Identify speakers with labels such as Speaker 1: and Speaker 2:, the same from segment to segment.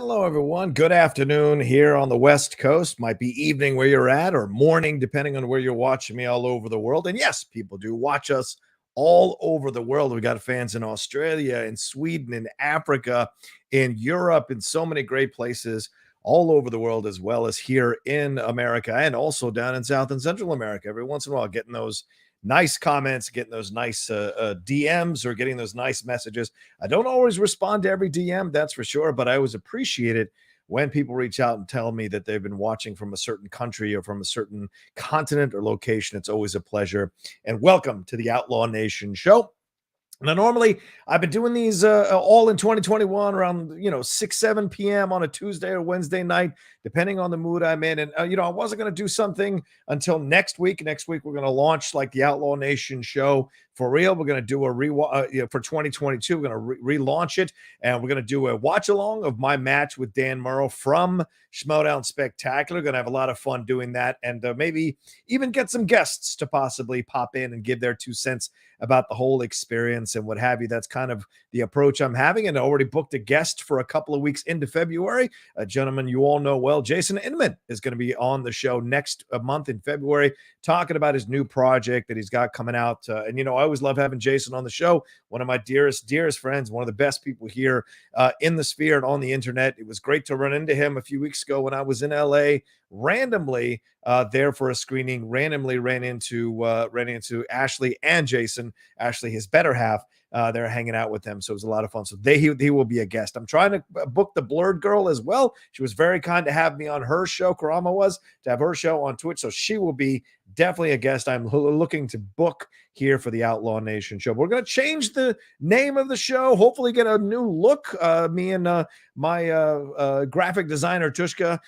Speaker 1: Hello, everyone. Good afternoon here on the West Coast. Might be evening where you're at or morning, depending on where you're watching me all over the world. And yes, people do watch us all over the world. We got fans in Australia, in Sweden, in Africa, in Europe, in so many great places all over the world, as well as here in America and also down in South and Central America. Every once in a while, getting those nice comments, getting those nice DMs or getting those nice messages. I don't always respond to every DM, that's for sure, but I always appreciate it when people reach out and tell me that they've been watching from a certain country or from a certain continent or location. It's always a pleasure. And welcome to the Outlaw Nation show. Now, normally I've been doing these all in 2021 around 6, 7 p.m. on a Tuesday or Wednesday night, depending on the mood I'm in. And I wasn't going to do something until next week. Next week we're going to launch like the Outlaw Nation show for real. We're going to do a for 2022. We're going to relaunch it, and we're going to do a watch along of my match with Dan Murrow from Schmodown Spectacular. Going to have a lot of fun doing that, and maybe even get some guests to possibly pop in and give their 2 cents about the whole experience and what have you. That's kind of the approach I'm having, and I already booked a guest for a couple of weeks into February. A gentleman you all know well, Jason Inman, is going to be on the show next month in February, talking about his new project that he's got coming out. And I always love having Jason on the show. One of my dearest friends, one of the best people here in the sphere and on the internet. It was great to run into him a few weeks ago when I was in LA, randomly there for a screening. Randomly ran into Ashley and Jason. Ashley, his better half. They're hanging out with them, so it was a lot of fun. So he will be a guest. I'm trying to book the Blurred Girl as well. She was very kind to have me on her show. Karama was to have her show on Twitch, so she will be definitely a guest I'm looking to book here for the Outlaw Nation show. But we're going to change the name of the show, hopefully get a new look. Me and my graphic designer, Tushka,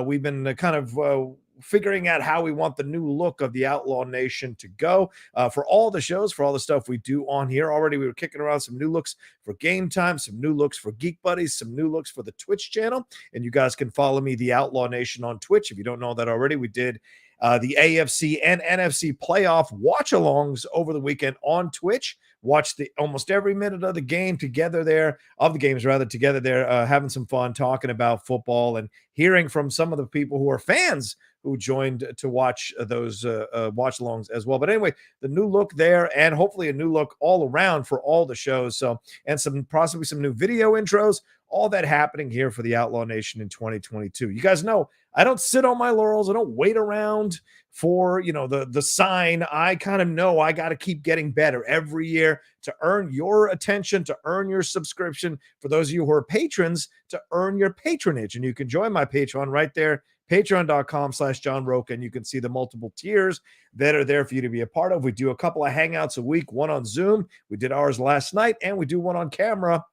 Speaker 1: we've been kind of figuring out how we want the new look of the Outlaw Nation to go for all the shows, for all the stuff we do on here. Already we were kicking around some new looks for Game Time, some new looks for Geek Buddies, some new looks for the Twitch channel. And you guys can follow me, the Outlaw Nation, on Twitch. If you don't know that already, we did the AFC and NFC playoff watch-alongs over the weekend on Twitch. Watched almost every minute of the game together there, having some fun, talking about football and hearing from some of the people who are fans who joined to watch those watch-alongs as well. But anyway, the new look there, and hopefully a new look all around for all the shows. So, and possibly some new video intros, all that happening here for the Outlaw Nation in 2022. You guys know I don't sit on my laurels. I don't wait around for the sign. I kind of know I got to keep getting better every year to earn your attention, to earn your subscription. For those of you who are patrons, to earn your patronage. And you can join my Patreon right there, patreon.com/John Rocha, and you can see the multiple tiers that are there for you to be a part of. We do a couple of hangouts a week, one on Zoom. We did ours last night, and we do one on camera.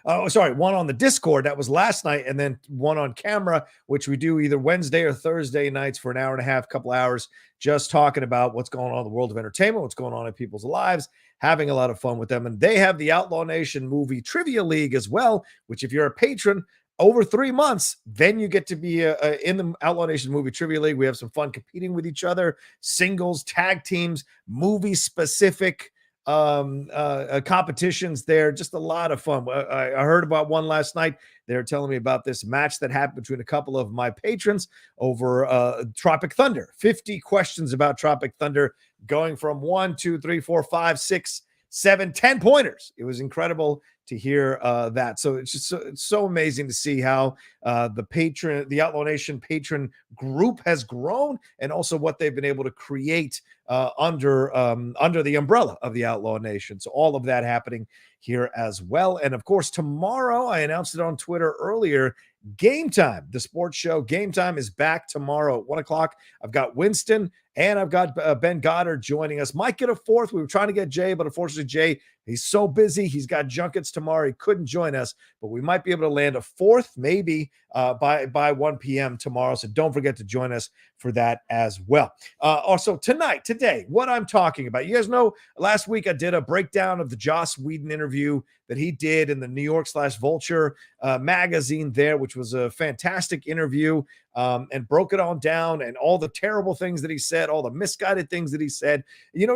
Speaker 1: One on the Discord. That was last night, and then one on camera, which we do either Wednesday or Thursday nights for an hour and a half, couple hours, just talking about what's going on in the world of entertainment, what's going on in people's lives, having a lot of fun with them. And they have the Outlaw Nation Movie Trivia League as well, which if you're a patron over 3 months, then you get to be in the Outlaw Nation Movie Trivia League. We have some fun competing with each other, singles, tag teams, movie-specific competitions there. Just a lot of fun. I heard about one last night. They were telling me about this match that happened between a couple of my patrons over Tropic Thunder. 50 questions about Tropic Thunder, going from 1, 2, 3, 4, 5, 6, 7, 10 pointers. It was incredible to hear that. So it's just it's so amazing to see how the Outlaw Nation patron group has grown, and also what they've been able to create under the umbrella of the Outlaw Nation. So all of that happening here as well. And of course, tomorrow, I announced it on Twitter earlier, Game Time, the sports show Game Time, is back tomorrow at 1 o'clock. I've got Winston and I've got Ben Goddard joining us. Might get a fourth. We were trying to get Jay, but unfortunately, Jay, he's so busy. He's got junkets tomorrow. He couldn't join us, but we might be able to land a fourth, maybe by 1 p.m. tomorrow. So don't forget to join us for that as well. Also today, what I'm talking about. You guys know last week I did a breakdown of the Joss Whedon interview that he did in the New York slash Vulture magazine there, which was a fantastic interview, and broke it all down, and all the terrible things that he said, all the misguided things that he said,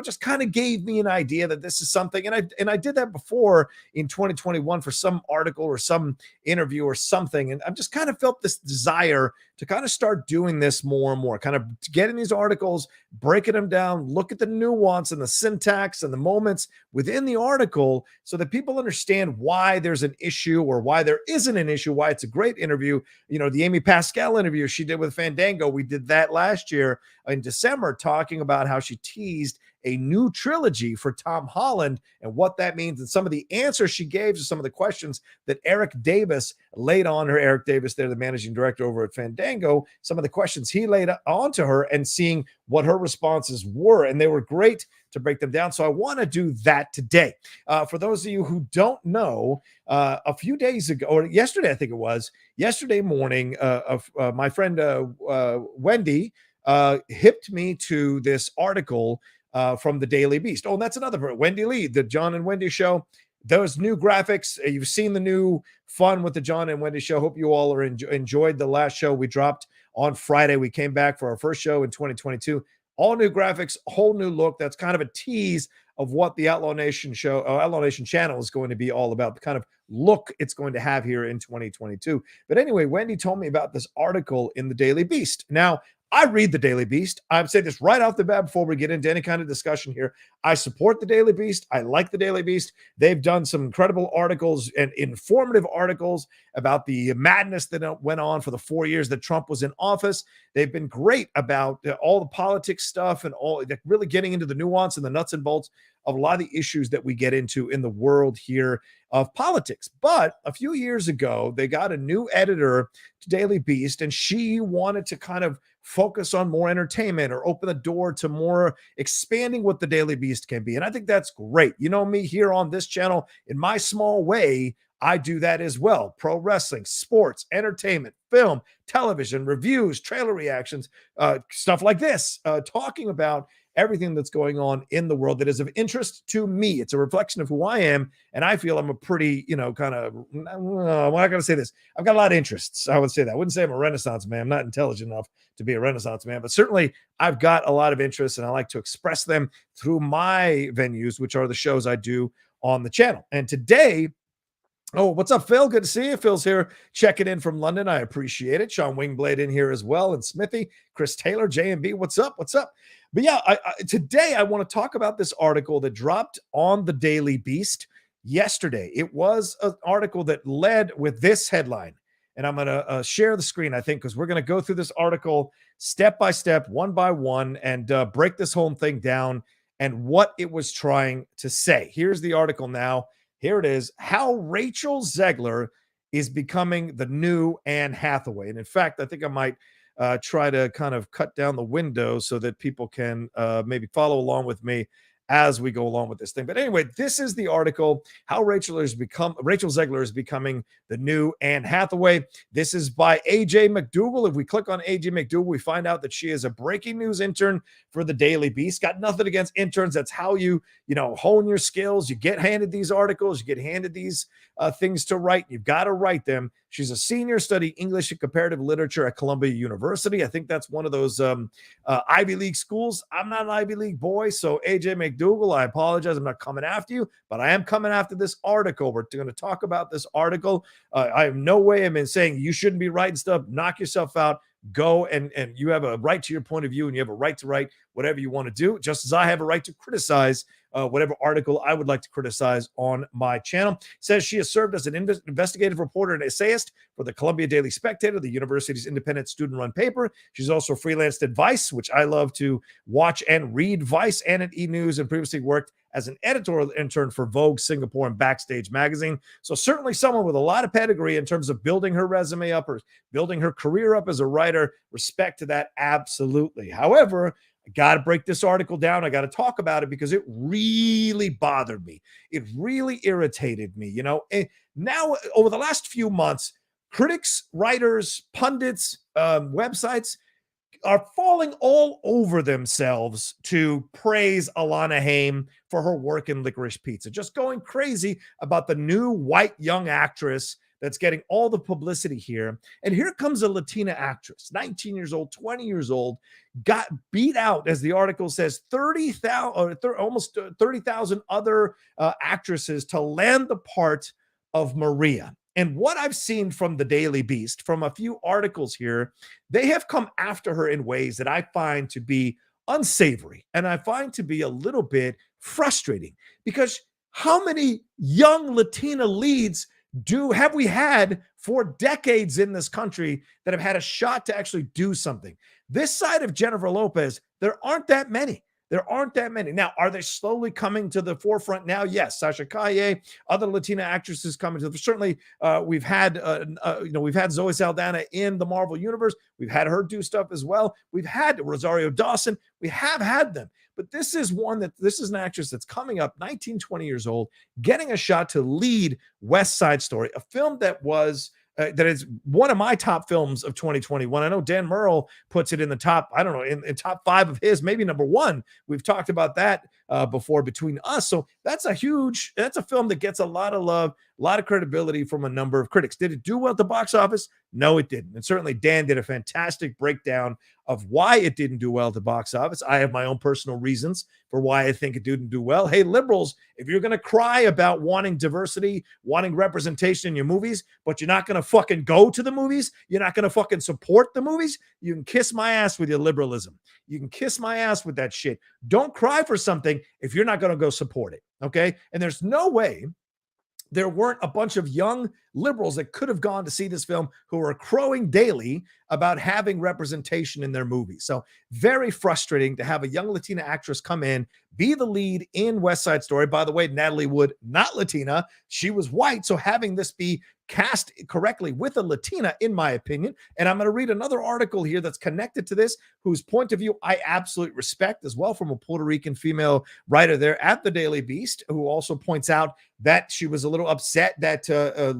Speaker 1: just kind of gave me an idea that this is something. And I did that before in 2021 for some article or some interview or something. And I've just kind of felt this desire to kind of start doing this more and more, kind of getting these articles, breaking them down, look at the nuance and the syntax and the moments within the article so that people understand why there's an issue or why there isn't an issue, why it's a great interview. The Amy Pascal interview she did with Fandango, we did that last year in December, talking about how she teased a new trilogy for Tom Holland and what that means, and some of the answers she gave to some of the questions that Eric Davis laid on her. Eric Davis, they're the managing director over at Fandango. Some of the questions he laid on to her and seeing what her responses were, and they were great to break them down. So I want to do that today. For those of you who don't know, a few days ago, or yesterday, I think it was, yesterday morning, my friend Wendy hipped me to this article from the Daily Beast. Oh, and that's another person, Wendy Lee, the John and Wendy show. Those new graphics, you've seen the new fun with the John and Wendy show. Hope you all are enjoyed the last show we dropped on Friday. We came back for our first show in 2022. All new graphics, whole new look. That's kind of a tease of what the Outlaw Nation show, Outlaw Nation channel is going to be all about, the kind of look it's going to have here in 2022. But anyway, Wendy told me about this article in the Daily Beast. Now, I read the Daily Beast. I'm saying this right off the bat before we get into any kind of discussion here. I support the Daily Beast. I like the Daily Beast. They've done some incredible articles and informative articles about the madness that went on for the 4 years that Trump was in office. They've been great about all the politics stuff and all, really getting into the nuance and the nuts and bolts of a lot of the issues that we get into in the world here of politics. But a few years ago, they got a new editor to Daily Beast, and she wanted to kind of focus on more entertainment or open the door to more expanding what the Daily Beast can be. And I think that's great. You know me here on this channel, in my small way, I do that as well. Pro wrestling, sports, entertainment, film, television, reviews, trailer reactions, stuff like this, talking about everything that's going on in the world that is of interest to me. It's a reflection of who I am, and I feel I'm a pretty, kind of, I'm not going to say this. I've got a lot of interests. I would say that. I wouldn't say I'm a Renaissance man. I'm not intelligent enough to be a Renaissance man, but certainly I've got a lot of interests, and I like to express them through my venues, which are the shows I do on the channel. And today, oh, what's up, Phil? Good to see you. Phil's here checking in from London. I appreciate it. Sean Wingblade in here as well. And Smithy, Chris Taylor, J&B. What's up? What's up? But yeah, today I want to talk about this article that dropped on the Daily Beast yesterday. It was an article that led with this headline. And I'm going to share the screen, I think, because we're going to go through this article step by step, one by one, and break this whole thing down and what it was trying to say. Here's the article now. Here it is, how Rachel Zegler is becoming the new Anne Hathaway. And in fact, I think I might try to kind of cut down the window so that people can maybe follow along with me as we go along with this thing. But anyway, this is the article, how Rachel Zegler is becoming the new Anne Hathaway. This is by AJ McDougal. If we click on AJ McDougal, we find out that she is a breaking news intern for the Daily Beast. Got nothing against interns. That's how you hone your skills. You get handed these articles, you get handed these things to write. You've got to write them. She's a senior studying English and comparative literature at Columbia University. I think that's one of those Ivy League schools. I'm not an Ivy League boy, so AJ McDougal, I apologize. I'm not coming after you, but I am coming after this article. We're going to talk about this article. I have no way of saying you shouldn't be writing stuff. Knock yourself out. Go and you have a right to your point of view, and you have a right to write whatever you want to do, just as I have a right to criticize whatever article I would like to criticize on my channel. Says she has served as an investigative reporter and essayist for the Columbia Daily Spectator, the university's independent student-run paper. She's also freelanced at Vice, which I love to watch and read, Vice and at E! News, and previously worked as an editorial intern for Vogue Singapore and Backstage magazine. So certainly someone with a lot of pedigree in terms of building her resume up or building her career up as a writer. Respect to that, absolutely. However, I got to break this article down. I got to talk about it because it really bothered me. It really irritated me. And now, over the last few months, critics, writers, pundits, websites, are falling all over themselves to praise Alana Haim for her work in Licorice Pizza, just going crazy about the new white young actress that's getting all the publicity here. And here comes a Latina actress, 19 years old, 20 years old, got beat out, as the article says, 30,000 or almost 30,000 other actresses to land the part of Maria. And what I've seen from the Daily Beast, from a few articles here, they have come after her in ways that I find to be unsavory and I find to be a little bit frustrating, because how many young Latina leads have we had for decades in this country that have had a shot to actually do something? This side of Jennifer Lopez, there aren't that many. There aren't that many. Now, are they slowly coming to the forefront now? Yes. Sasha Calle, other Latina actresses coming to the, certainly we've had Zoe Saldana in the Marvel universe. We've had her do stuff as well. We've had Rosario Dawson. We have had them. But this is an actress that's coming up, 19, 20 years old, getting a shot to lead West Side Story, a film that was that is one of my top films of 2021. I know Dan Merle puts it in the top, I don't know, in top 5 of his, maybe number 1. We've talked about that before between us. So that's a film that gets a lot of love, a lot of credibility from a number of critics. Did it do well at the box office? No, it didn't. And certainly Dan did a fantastic breakdown of why it didn't do well at the box office. I have my own personal reasons for why I think it didn't do well. Hey, liberals, if you're going to cry about wanting diversity, wanting representation in your movies, but you're not going to fucking go to the movies, you're not going to fucking support the movies, you can kiss my ass with your liberalism. You can kiss my ass with that shit. Don't cry for something if you're not going to go support it, okay? And there's no way there weren't a bunch of young liberals that could have gone to see this film who are crowing daily about having representation in their movies. So very frustrating to have a young Latina actress come in, be the lead in West Side Story. By the way, Natalie Wood, not Latina. She was white. So having this be cast correctly with a Latina, in my opinion. And I'm going to read another article here that's connected to this, whose point of view I absolutely respect as well, from a Puerto Rican female writer there at the Daily Beast, who also points out that she was a little upset that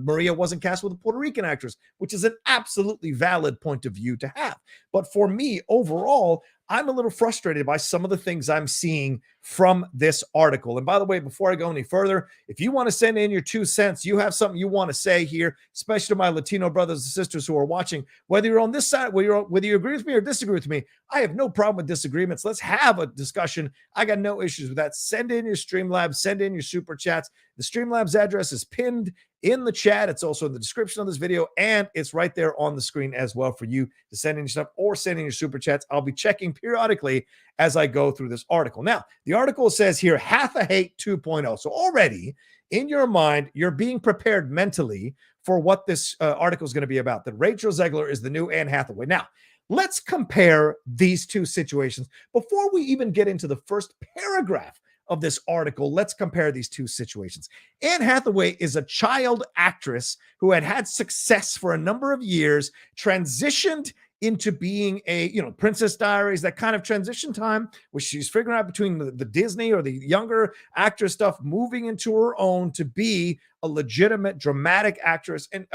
Speaker 1: Maria wasn't cast with a Puerto Rican actress, which is an absolutely valid point of view to have. But for me, overall, I'm a little frustrated by some of the things I'm seeing from this article. And by the way, before I go any further, if you want to send in your 2 cents, you have something you want to say here, especially to my Latino brothers and sisters who are watching, whether you're on this side, whether you agree with me or disagree with me, I have no problem with disagreements. Let's have a discussion. I got no issues with that. Send in your Streamlabs, send in your super chats. The Streamlabs address is pinned in the chat. It's also in the description of this video, and it's right there on the screen as well for you to send in your stuff or send in your super chats. I'll be checking periodically as I go through this article. Now, the article says here, Hathaway 2.0. So already in your mind, you're being prepared mentally for what this article is going to be about, that Rachel Zegler is the new Anne Hathaway. Now, let's compare these two situations. Before we even get into the first paragraph of this article, let's compare these two situations. Anne Hathaway is a child actress who had success for a number of years, transitioned into being a, Princess Diaries, that kind of transition time where she's figuring out between the Disney or the younger actress stuff, moving into her own to be a legitimate dramatic actress and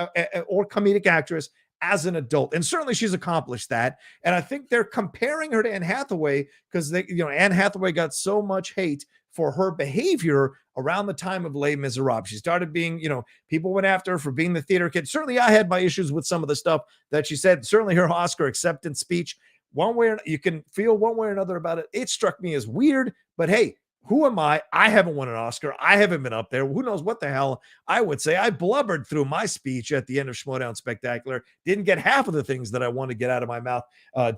Speaker 1: or comedic actress as an adult. And certainly she's accomplished that. And I think they're comparing her to Anne Hathaway because Anne Hathaway got so much hate for her behavior around the time of Les Miserables. She started being, people went after her for being the theater kid. Certainly I had my issues with some of the stuff that she said. Certainly her Oscar acceptance speech, you can feel one way or another about it. It struck me as weird, but hey, who am I? I haven't won an Oscar. I haven't been up there. Who knows what the hell I would say? I blubbered through my speech at the end of Schmoedown Spectacular. Didn't get half of the things that I wanted to get out of my mouth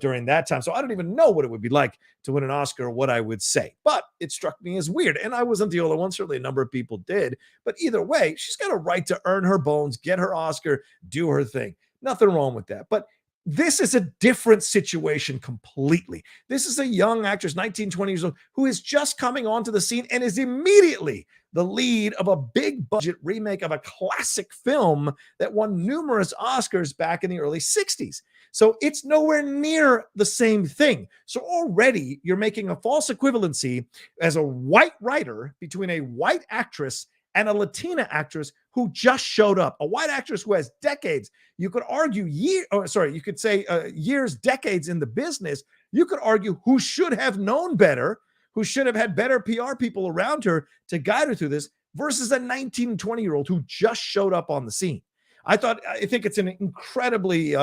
Speaker 1: during that time. So I don't even know what it would be like to win an Oscar or what I would say. But it struck me as weird. And I wasn't the only one. Certainly a number of people did. But either way, she's got a right to earn her bones, get her Oscar, do her thing. Nothing wrong with that. But this is a different situation completely. This is a young actress, 19, 20 years old, who is just coming onto the scene and is immediately the lead of a big budget remake of a classic film that won numerous Oscars back in the early 60s. So it's nowhere near the same thing. So already you're making a false equivalency as a white writer between a white actress and a Latina actress who just showed up, a white actress who has decades. You could argue you could say years, decades in the business. You could argue who should have known better, who should have had better PR people around her to guide her through this versus a 19, 20-year-old who just showed up on the scene. I think it's an incredibly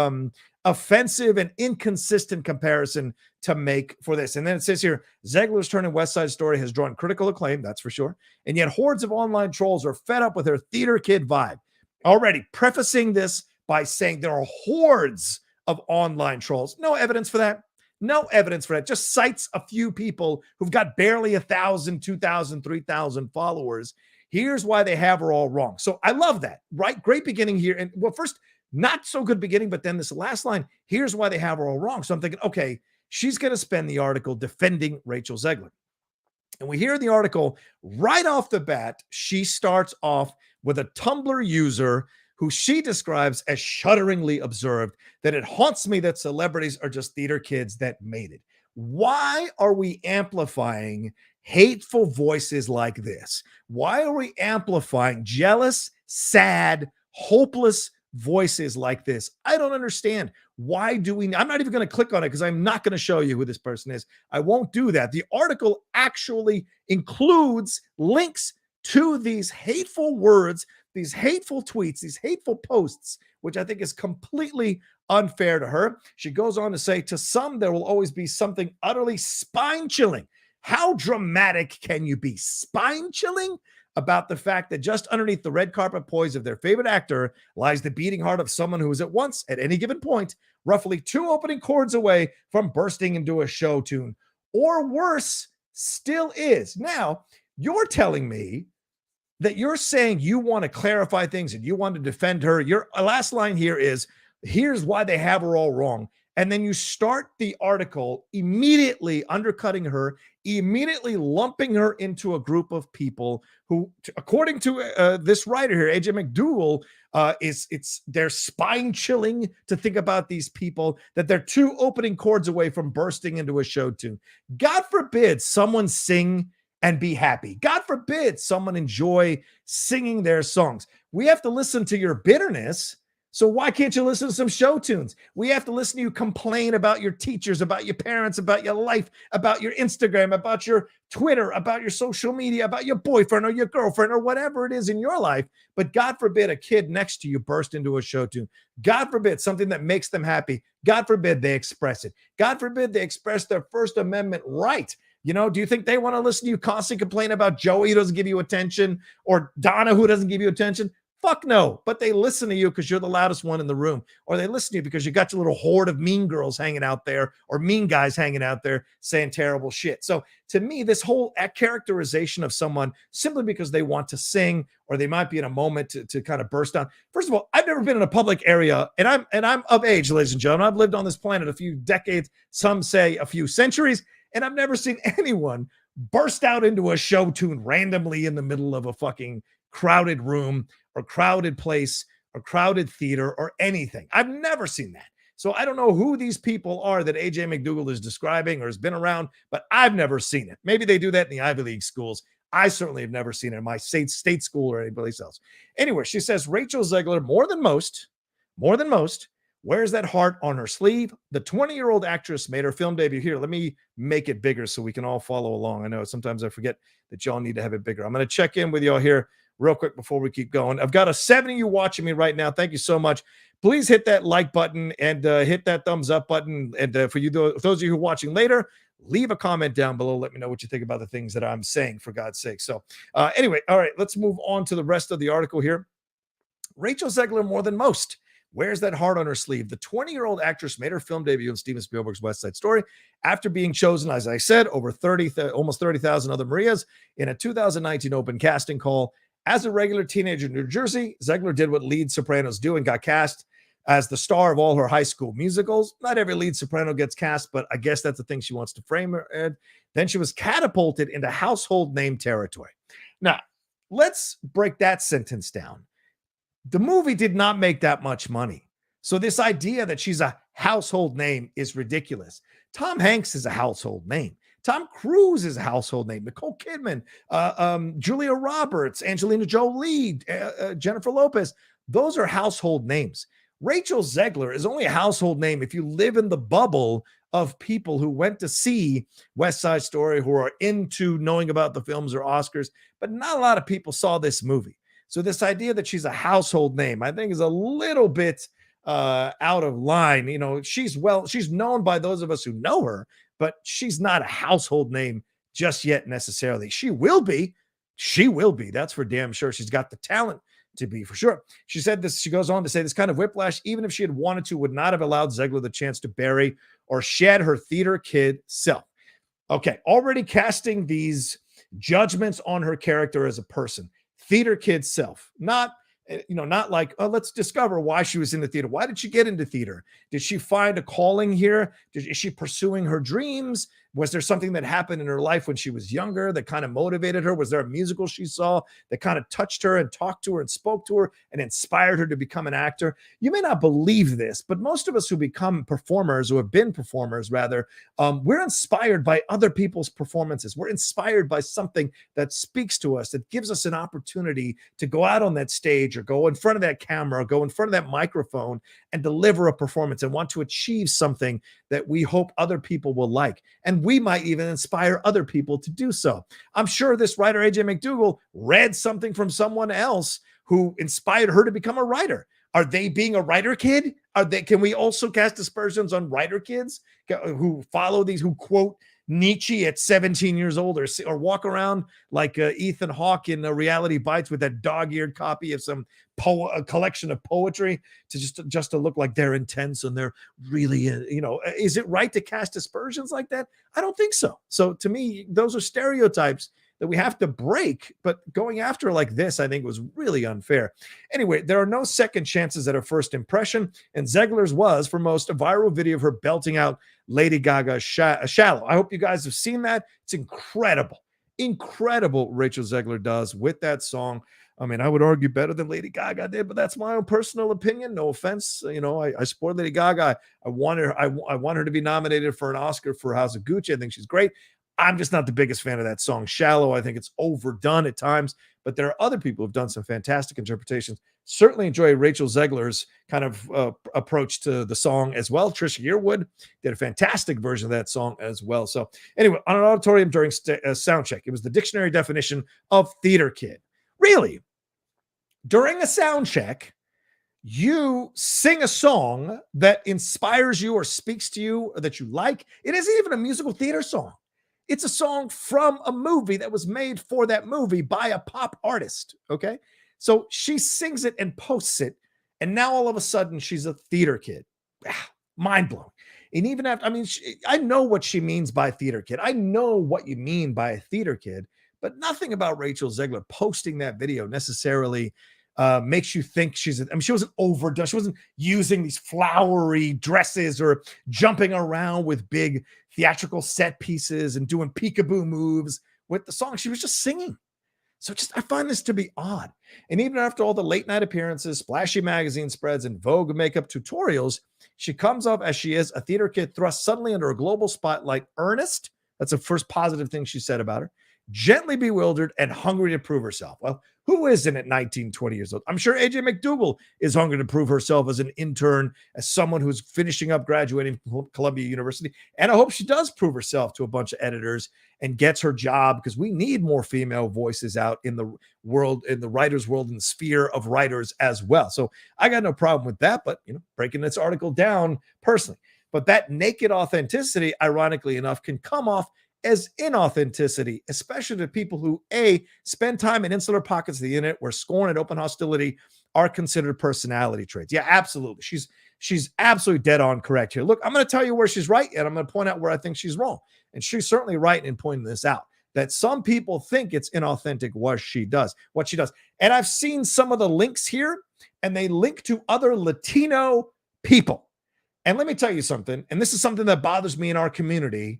Speaker 1: offensive and inconsistent comparison to make for this. And then it says here, Zegler's turn in West Side Story has drawn critical acclaim, that's for sure. And yet hordes of online trolls are fed up with her theater kid vibe. Already prefacing this by saying there are hordes of online trolls. No evidence for that. No evidence for that. Just cites a few people who've got barely 1,000, 2,000, 3,000 followers. Here's why they have her all wrong. So I love that, right? Great beginning here. And well, first, not so good beginning, but then this last line, here's why they have her all wrong. So I'm thinking, okay, she's going to spend the article defending Rachel Zegler. And we hear in the article right off the bat, she starts off with a Tumblr user who she describes as shudderingly observed that it haunts me that celebrities are just theater kids that made it. Why are we amplifying hateful voices like this? Why are we amplifying jealous, sad, hopeless voices like this? I don't understand. Why do we? I'm not even going to click on it because I'm not going to show you who this person is. I won't do that. The article actually includes links to these hateful words, these hateful tweets, these hateful posts, which I think is completely unfair to her. She goes on to say, to some, there will always be something utterly spine-chilling. How dramatic can you be? Spine-chilling about the fact that just underneath the red carpet poise of their favorite actor lies the beating heart of someone who is at once, at any given point, roughly 2 opening chords away from bursting into a show tune, or worse, still is. Now, you're telling me that you're saying you want to clarify things and you want to defend her. Your last line here is, here's why they have her all wrong. And then you start the article immediately undercutting her, immediately lumping her into a group of people who, according to this writer here, AJ McDougal, they're spine chilling to think about these people, that they're 2 opening chords away from bursting into a show tune. God forbid someone sing and be happy. God forbid someone enjoy singing their songs. We have to listen to your bitterness. So why can't you listen to some show tunes? We have to listen to you complain about your teachers, about your parents, about your life, about your Instagram, about your Twitter, about your social media, about your boyfriend or your girlfriend or whatever it is in your life. But God forbid a kid next to you burst into a show tune. God forbid something that makes them happy. God forbid they express it. God forbid they express their First Amendment right. You know, do you think they want to listen to you constantly complain about Joey who doesn't give you attention or Donna who doesn't give you attention? Fuck no. But they listen to you because you're the loudest one in the room, or they listen to you because you got your little horde of mean girls hanging out there or mean guys hanging out there saying terrible shit. So to me, this whole characterization of someone simply because they want to sing or they might be in a moment to kind of burst down. First of all, I've never been in a public area, and I'm of age, ladies and gentlemen. I've lived on this planet a few decades, some say a few centuries. And I've never seen anyone burst out into a show tune randomly in the middle of a fucking crowded room or crowded place or crowded theater or anything. I've never seen that. So I don't know who these people are that AJ McDougal is describing or has been around, but I've never seen it. Maybe they do that in the Ivy League schools. I certainly have never seen it in my state school or anybody else. Anyway, she says, Rachel Zegler, more than most, wears that heart on her sleeve. The 20-year-old actress made her film debut here. Let me make it bigger so we can all follow along. I know sometimes I forget that y'all need to have it bigger. I'm going to check in with y'all here real quick before we keep going. I've got a 7 of you watching me right now. Thank you so much. Please hit that like button and hit that thumbs up button. And for you, those of you who are watching later, leave a comment down below. Let me know what you think about the things that I'm saying, for God's sake. So anyway, all right, let's move on to the rest of the article here. Rachel Zegler, more than most, wears that heart on her sleeve. The 20-year-old actress made her film debut in Steven Spielberg's West Side Story after being chosen, as I said, over almost 30,000 other Marias in a 2019 open casting call. As a regular teenager in New Jersey, Zegler did what lead sopranos do and got cast as the star of all her high school musicals. Not every lead soprano gets cast, but I guess that's the thing she wants to frame her in. Then she was catapulted into household name territory. Now, let's break that sentence down. The movie did not make that much money. So this idea that she's a household name is ridiculous. Tom Hanks is a household name. Tom Cruise is a household name. Nicole Kidman, Julia Roberts, Angelina Jolie, Jennifer Lopez. Those are household names. Rachel Zegler is only a household name if you live in the bubble of people who went to see West Side Story, who are into knowing about the films or Oscars, but not a lot of people saw this movie. So this idea that she's a household name, I think, is a little bit out of line. You know, she's known by those of us who know her, but she's not a household name just yet necessarily. She will be. She will be. That's for damn sure. She's got the talent to be, for sure. She said this. She goes on to say this kind of whiplash, even if she had wanted to, would not have allowed Zegler the chance to bury or shed her theater kid self. Okay, already casting these judgments on her character as a person. Theater kid self, not like, oh, let's discover why she was in the theater. Why did she get into theater? Did she find a calling here? Is she pursuing her dreams? Was there something that happened in her life when she was younger that kind of motivated her? Was there a musical she saw that kind of touched her and talked to her and spoke to her and inspired her to become an actor? You may not believe this, but most of us who become performers, who have been performers rather, we're inspired by other people's performances. We're inspired by something that speaks to us, that gives us an opportunity to go out on that stage or go in front of that camera or go in front of that microphone and deliver a performance and want to achieve something that we hope other people will like. And we might even inspire other people to do so. I'm sure this writer, AJ McDougall, read something from someone else who inspired her to become a writer. Are they being a writer kid? Can we also cast aspersions on writer kids who follow these, who quote Nietzsche at 17 years old, or walk around like Ethan Hawke in Reality Bites with that dog-eared copy of some a collection of poetry to just to look like they're intense and they're really, is it right to cast aspersions like that? I don't think so. So to me, those are stereotypes that we have to break, but going after like this, I think, was really unfair. Anyway, there are no second chances at a first impression, and Zegler's was, for most, a viral video of her belting out Lady Gaga's Shallow. I hope you guys have seen that. It's incredible. Incredible Rachel Zegler does with that song. I mean, I would argue better than Lady Gaga did, but that's my own personal opinion. No offense. I support Lady Gaga. I want her to be nominated for an Oscar for House of Gucci. I think she's great. I'm just not the biggest fan of that song, Shallow. I think it's overdone at times, but there are other people who've done some fantastic interpretations. Certainly enjoy Rachel Zegler's kind of approach to the song as well. Trisha Yearwood did a fantastic version of that song as well. So anyway, on an auditorium during sound check, it was the dictionary definition of theater kid. Really? During a sound check, you sing a song that inspires you or speaks to you or that you like. It isn't even a musical theater song. It's a song from a movie that was made for that movie by a pop artist, okay? So she sings it and posts it, and now all of a sudden she's a theater kid. Mind-blowing. And even after, I know what she means by theater kid. I know what you mean by a theater kid, but nothing about Rachel Zegler posting that video necessarily makes you think she wasn't overdone. She wasn't using these flowery dresses or jumping around with big theatrical set pieces and doing peekaboo moves with the song. She was just singing. So I find this to be odd. And even after all the late night appearances, splashy magazine spreads, and Vogue makeup tutorials, she comes off as she is a theater kid thrust suddenly under a global spotlight, earnest. That's the first positive thing she said about her. Gently bewildered and hungry to prove herself. Well, who isn't at 19, 20 years old? I'm sure AJ McDougall is hungry to prove herself as an intern, as someone who's finishing up graduating from Columbia University. And I hope she does prove herself to a bunch of editors and gets her job, because we need more female voices out in the world, in the writer's world, in the sphere of writers as well. So I got no problem with that, but breaking this article down personally. But that naked authenticity, ironically enough, can come off as inauthenticity, especially to people who, A, spend time in insular pockets of the internet where scorn and open hostility are considered personality traits. Yeah, absolutely. She's absolutely dead on correct here. Look, I'm going to tell you where she's right, and I'm going to point out where I think she's wrong. And she's certainly right in pointing this out, that some people think it's inauthentic what she does. And I've seen some of the links here, and they link to other Latino people. And let me tell you something, and this is something that bothers me in our community.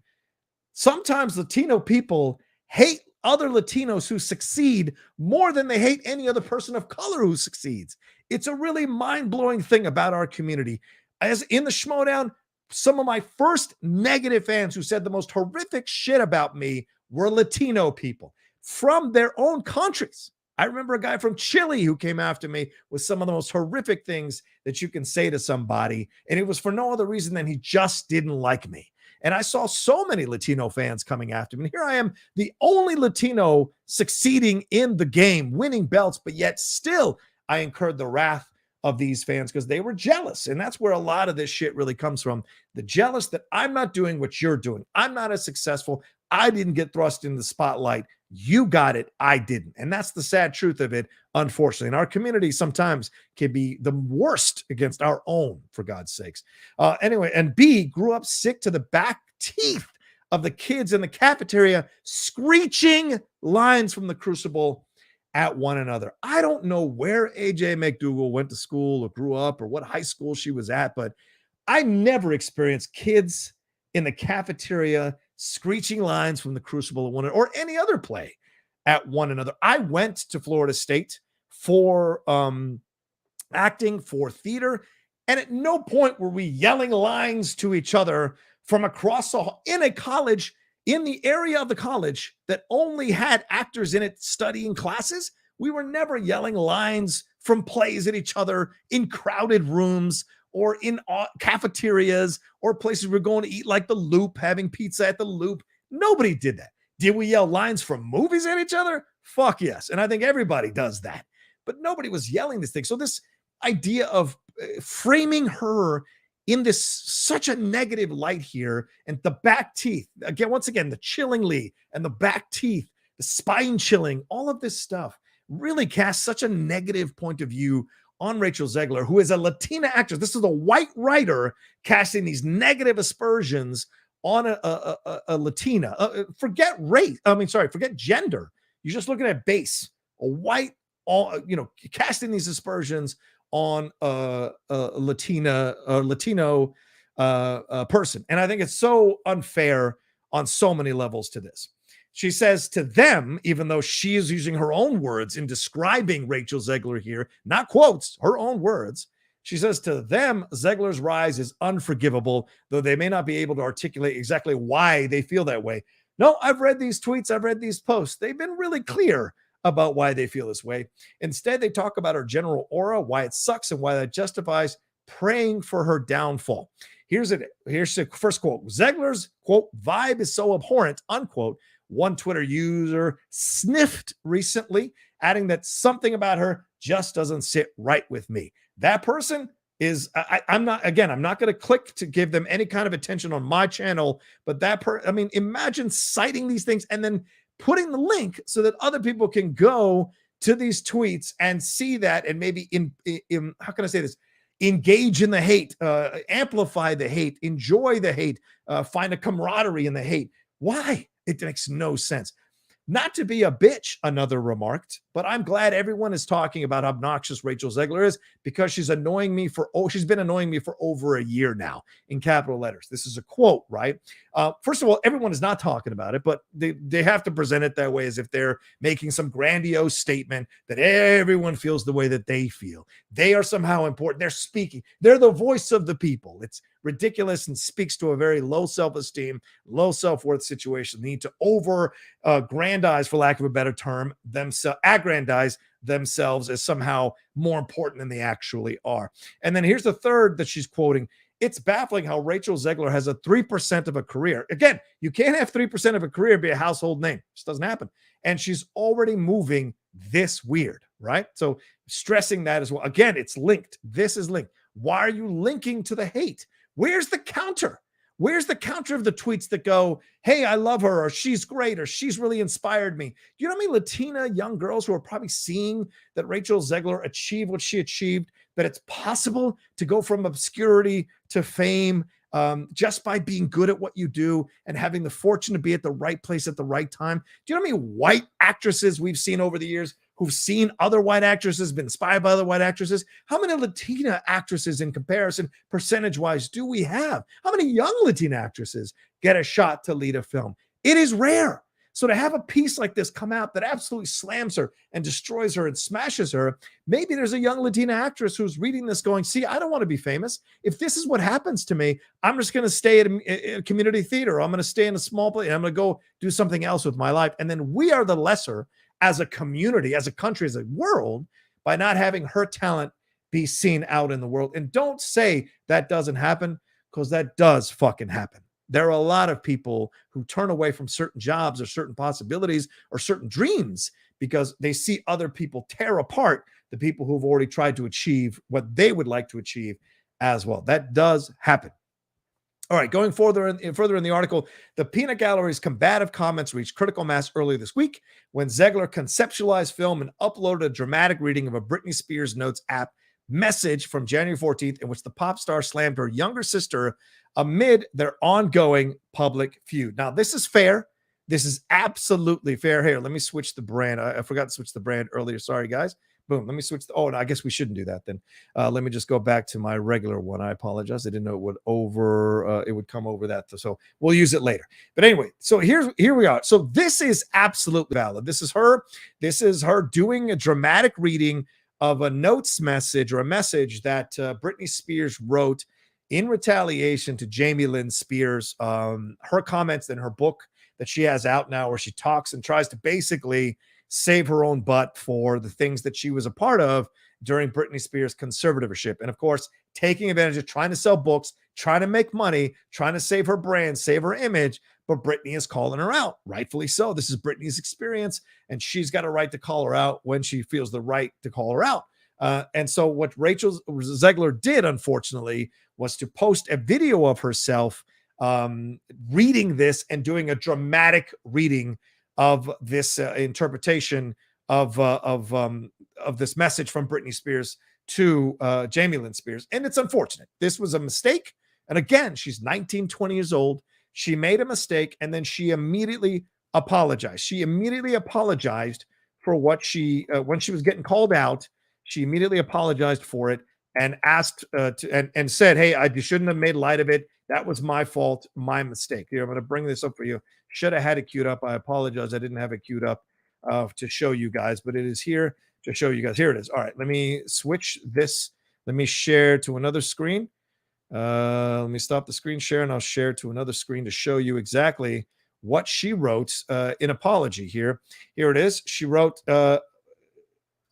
Speaker 1: Sometimes Latino people hate other Latinos who succeed more than they hate any other person of color who succeeds. It's a really mind-blowing thing about our community. As in the Schmodown, some of my first negative fans who said the most horrific shit about me were Latino people from their own countries. I remember a guy from Chile who came after me with some of the most horrific things that you can say to somebody. And it was for no other reason than he just didn't like me. And I saw so many Latino fans coming after me. And here I am, the only Latino succeeding in the game, winning belts, but yet still I incurred the wrath of these fans because they were jealous. And that's where a lot of this shit really comes from. The jealous that I'm not doing what you're doing. I'm not as successful. I didn't get thrust in the spotlight. You got it. I didn't. And that's the sad truth of it, unfortunately. And our community sometimes can be the worst against our own, for God's sakes. Anyway, and B grew up sick to the back teeth of the kids in the cafeteria screeching lines from the Crucible at one another. I don't know where AJ McDougal went to school or grew up or what high school she was at, but I never experienced kids in the cafeteria screeching lines from the Crucible or any other play at one another. I went to Florida State for acting, for theater, and at no point were we yelling lines to each other from across the hall in a college, in the area of the college that only had actors in it studying classes. We were never yelling lines from plays at each other in crowded rooms or in cafeterias or places we're going to eat, like the Loop, having pizza at the Loop. Nobody did that. Did we yell lines from movies at each other? Fuck yes. And I think everybody does that. But nobody was yelling this thing. So this idea of framing her in this such a negative light here, and the back teeth, again, once again, the chillingly and the back teeth, the spine chilling, all of this stuff really casts such a negative point of view on Rachel Zegler, who is a Latina actress. This is a white writer casting these negative aspersions on a Latina. Forget race. Forget gender. You're just looking at base. A white, casting these aspersions on a Latino person. And I think it's so unfair on so many levels to this. She says to them, even though she is using her own words in describing Rachel Zegler here, not quotes, her own words. She says to them, Zegler's rise is unforgivable, though they may not be able to articulate exactly why they feel that way. No, I've read these tweets. I've read these posts. They've been really clear about why they feel this way. Instead, they talk about her general aura, why it sucks, and why that justifies praying for her downfall. Here's the first quote. Zegler's, quote, vibe is so abhorrent, unquote. One Twitter user sniffed recently, adding that something about her just doesn't sit right with me. That person is, I'm not going to click to give them any kind of attention on my channel, but imagine citing these things and then putting the link so that other people can go to these tweets and see that and maybe how can I say this? Engage in the hate, amplify the hate, enjoy the hate, find a camaraderie in the hate. Why? It makes no sense. Not to be a bitch, another remarked, but I'm glad everyone is talking about how obnoxious Rachel Zegler is, because she's been annoying me for over a year now, in capital letters. This is a quote, right? First of all, everyone is not talking about it, but they have to present it that way, as if they're making some grandiose statement that everyone feels the way that they feel. They are somehow important. They're speaking. They're the voice of the people. It's ridiculous and speaks to a very low self-esteem, low self-worth situation. They need to aggrandize, for lack of a better term, aggrandize themselves as somehow more important than they actually are. And then here's the third that she's quoting. It's baffling how Rachel Zegler has a 3% of a career. Again, you can't have 3% of a career and be a household name. It just doesn't happen. And she's already moving this weird, right? So stressing that as well. Again, it's linked. This is linked. Why are you linking to the hate? Where's the counter? Where's the counter of the tweets that go, hey, I love her, or she's great, or she's really inspired me? Do you know how many Latina young girls who are probably seeing that Rachel Zegler achieved what she achieved, that it's possible to go from obscurity to fame just by being good at what you do and having the fortune to be at the right place at the right time? Do you know how many white actresses we've seen over the years who've seen other white actresses, been inspired by other white actresses? How many Latina actresses in comparison, percentage-wise, do we have? How many young Latina actresses get a shot to lead a film? It is rare. So to have a piece like this come out that absolutely slams her and destroys her and smashes her, maybe there's a young Latina actress who's reading this going, see, I don't want to be famous. If this is what happens to me, I'm just going to stay at a community theater. I'm going to stay in a small place. I'm going to go do something else with my life. And then we are the lesser as a community, as a country, as a world, by not having her talent be seen out in the world. And don't say that doesn't happen, because that does fucking happen. There are a lot of people who turn away from certain jobs or certain possibilities or certain dreams because they see other people tear apart the people who've already tried to achieve what they would like to achieve as well. That does happen. All right, going further in the article, the peanut gallery's combative comments reached critical mass earlier this week when Zegler conceptualized film and uploaded a dramatic reading of a Britney Spears Notes app message from January 14th in which the pop star slammed her younger sister amid their ongoing public feud. Now, this is fair. This is absolutely fair. Here, let me switch the brand. I forgot to switch the brand earlier. Sorry, guys. Boom. Let me switch. No, I guess we shouldn't do that then. Let me just go back to my regular one. I apologize. I didn't know it would come over that. So we'll use it later. But anyway, so here we are. So this is absolutely valid. This is her doing a dramatic reading of a notes message or a message that Britney Spears wrote in retaliation to Jamie Lynn Spears, her comments in her book that she has out now, where she talks and tries to basically save her own butt for the things that she was a part of during Britney Spears' conservatorship. And of course, taking advantage of trying to sell books, trying to make money, trying to save her brand, save her image. But Britney is calling her out, rightfully so. This is Britney's experience, and she's got a right to call her out when she feels the right to call her out. And so what Rachel Zegler did, unfortunately, was to post a video of herself reading this and doing a dramatic reading of this interpretation of this message from Britney Spears to Jamie Lynn Spears. And it's unfortunate. This was a mistake. And again, she's 19, 20 years old. She made a mistake, and then she immediately apologized. She immediately apologized for what when she was getting called out. She immediately apologized for it and asked and said, hey, I shouldn't have made light of it. That was my fault, my mistake. Here, I'm going to bring this up for you. Should have had it queued up. I apologize. I didn't have it queued up to show you guys, but it is here to show you guys. Here it is. All right, let me switch this. Let me share to another screen. Let me stop the screen share, and I'll share to another screen to show you exactly what she wrote in apology here. Here it is. She wrote,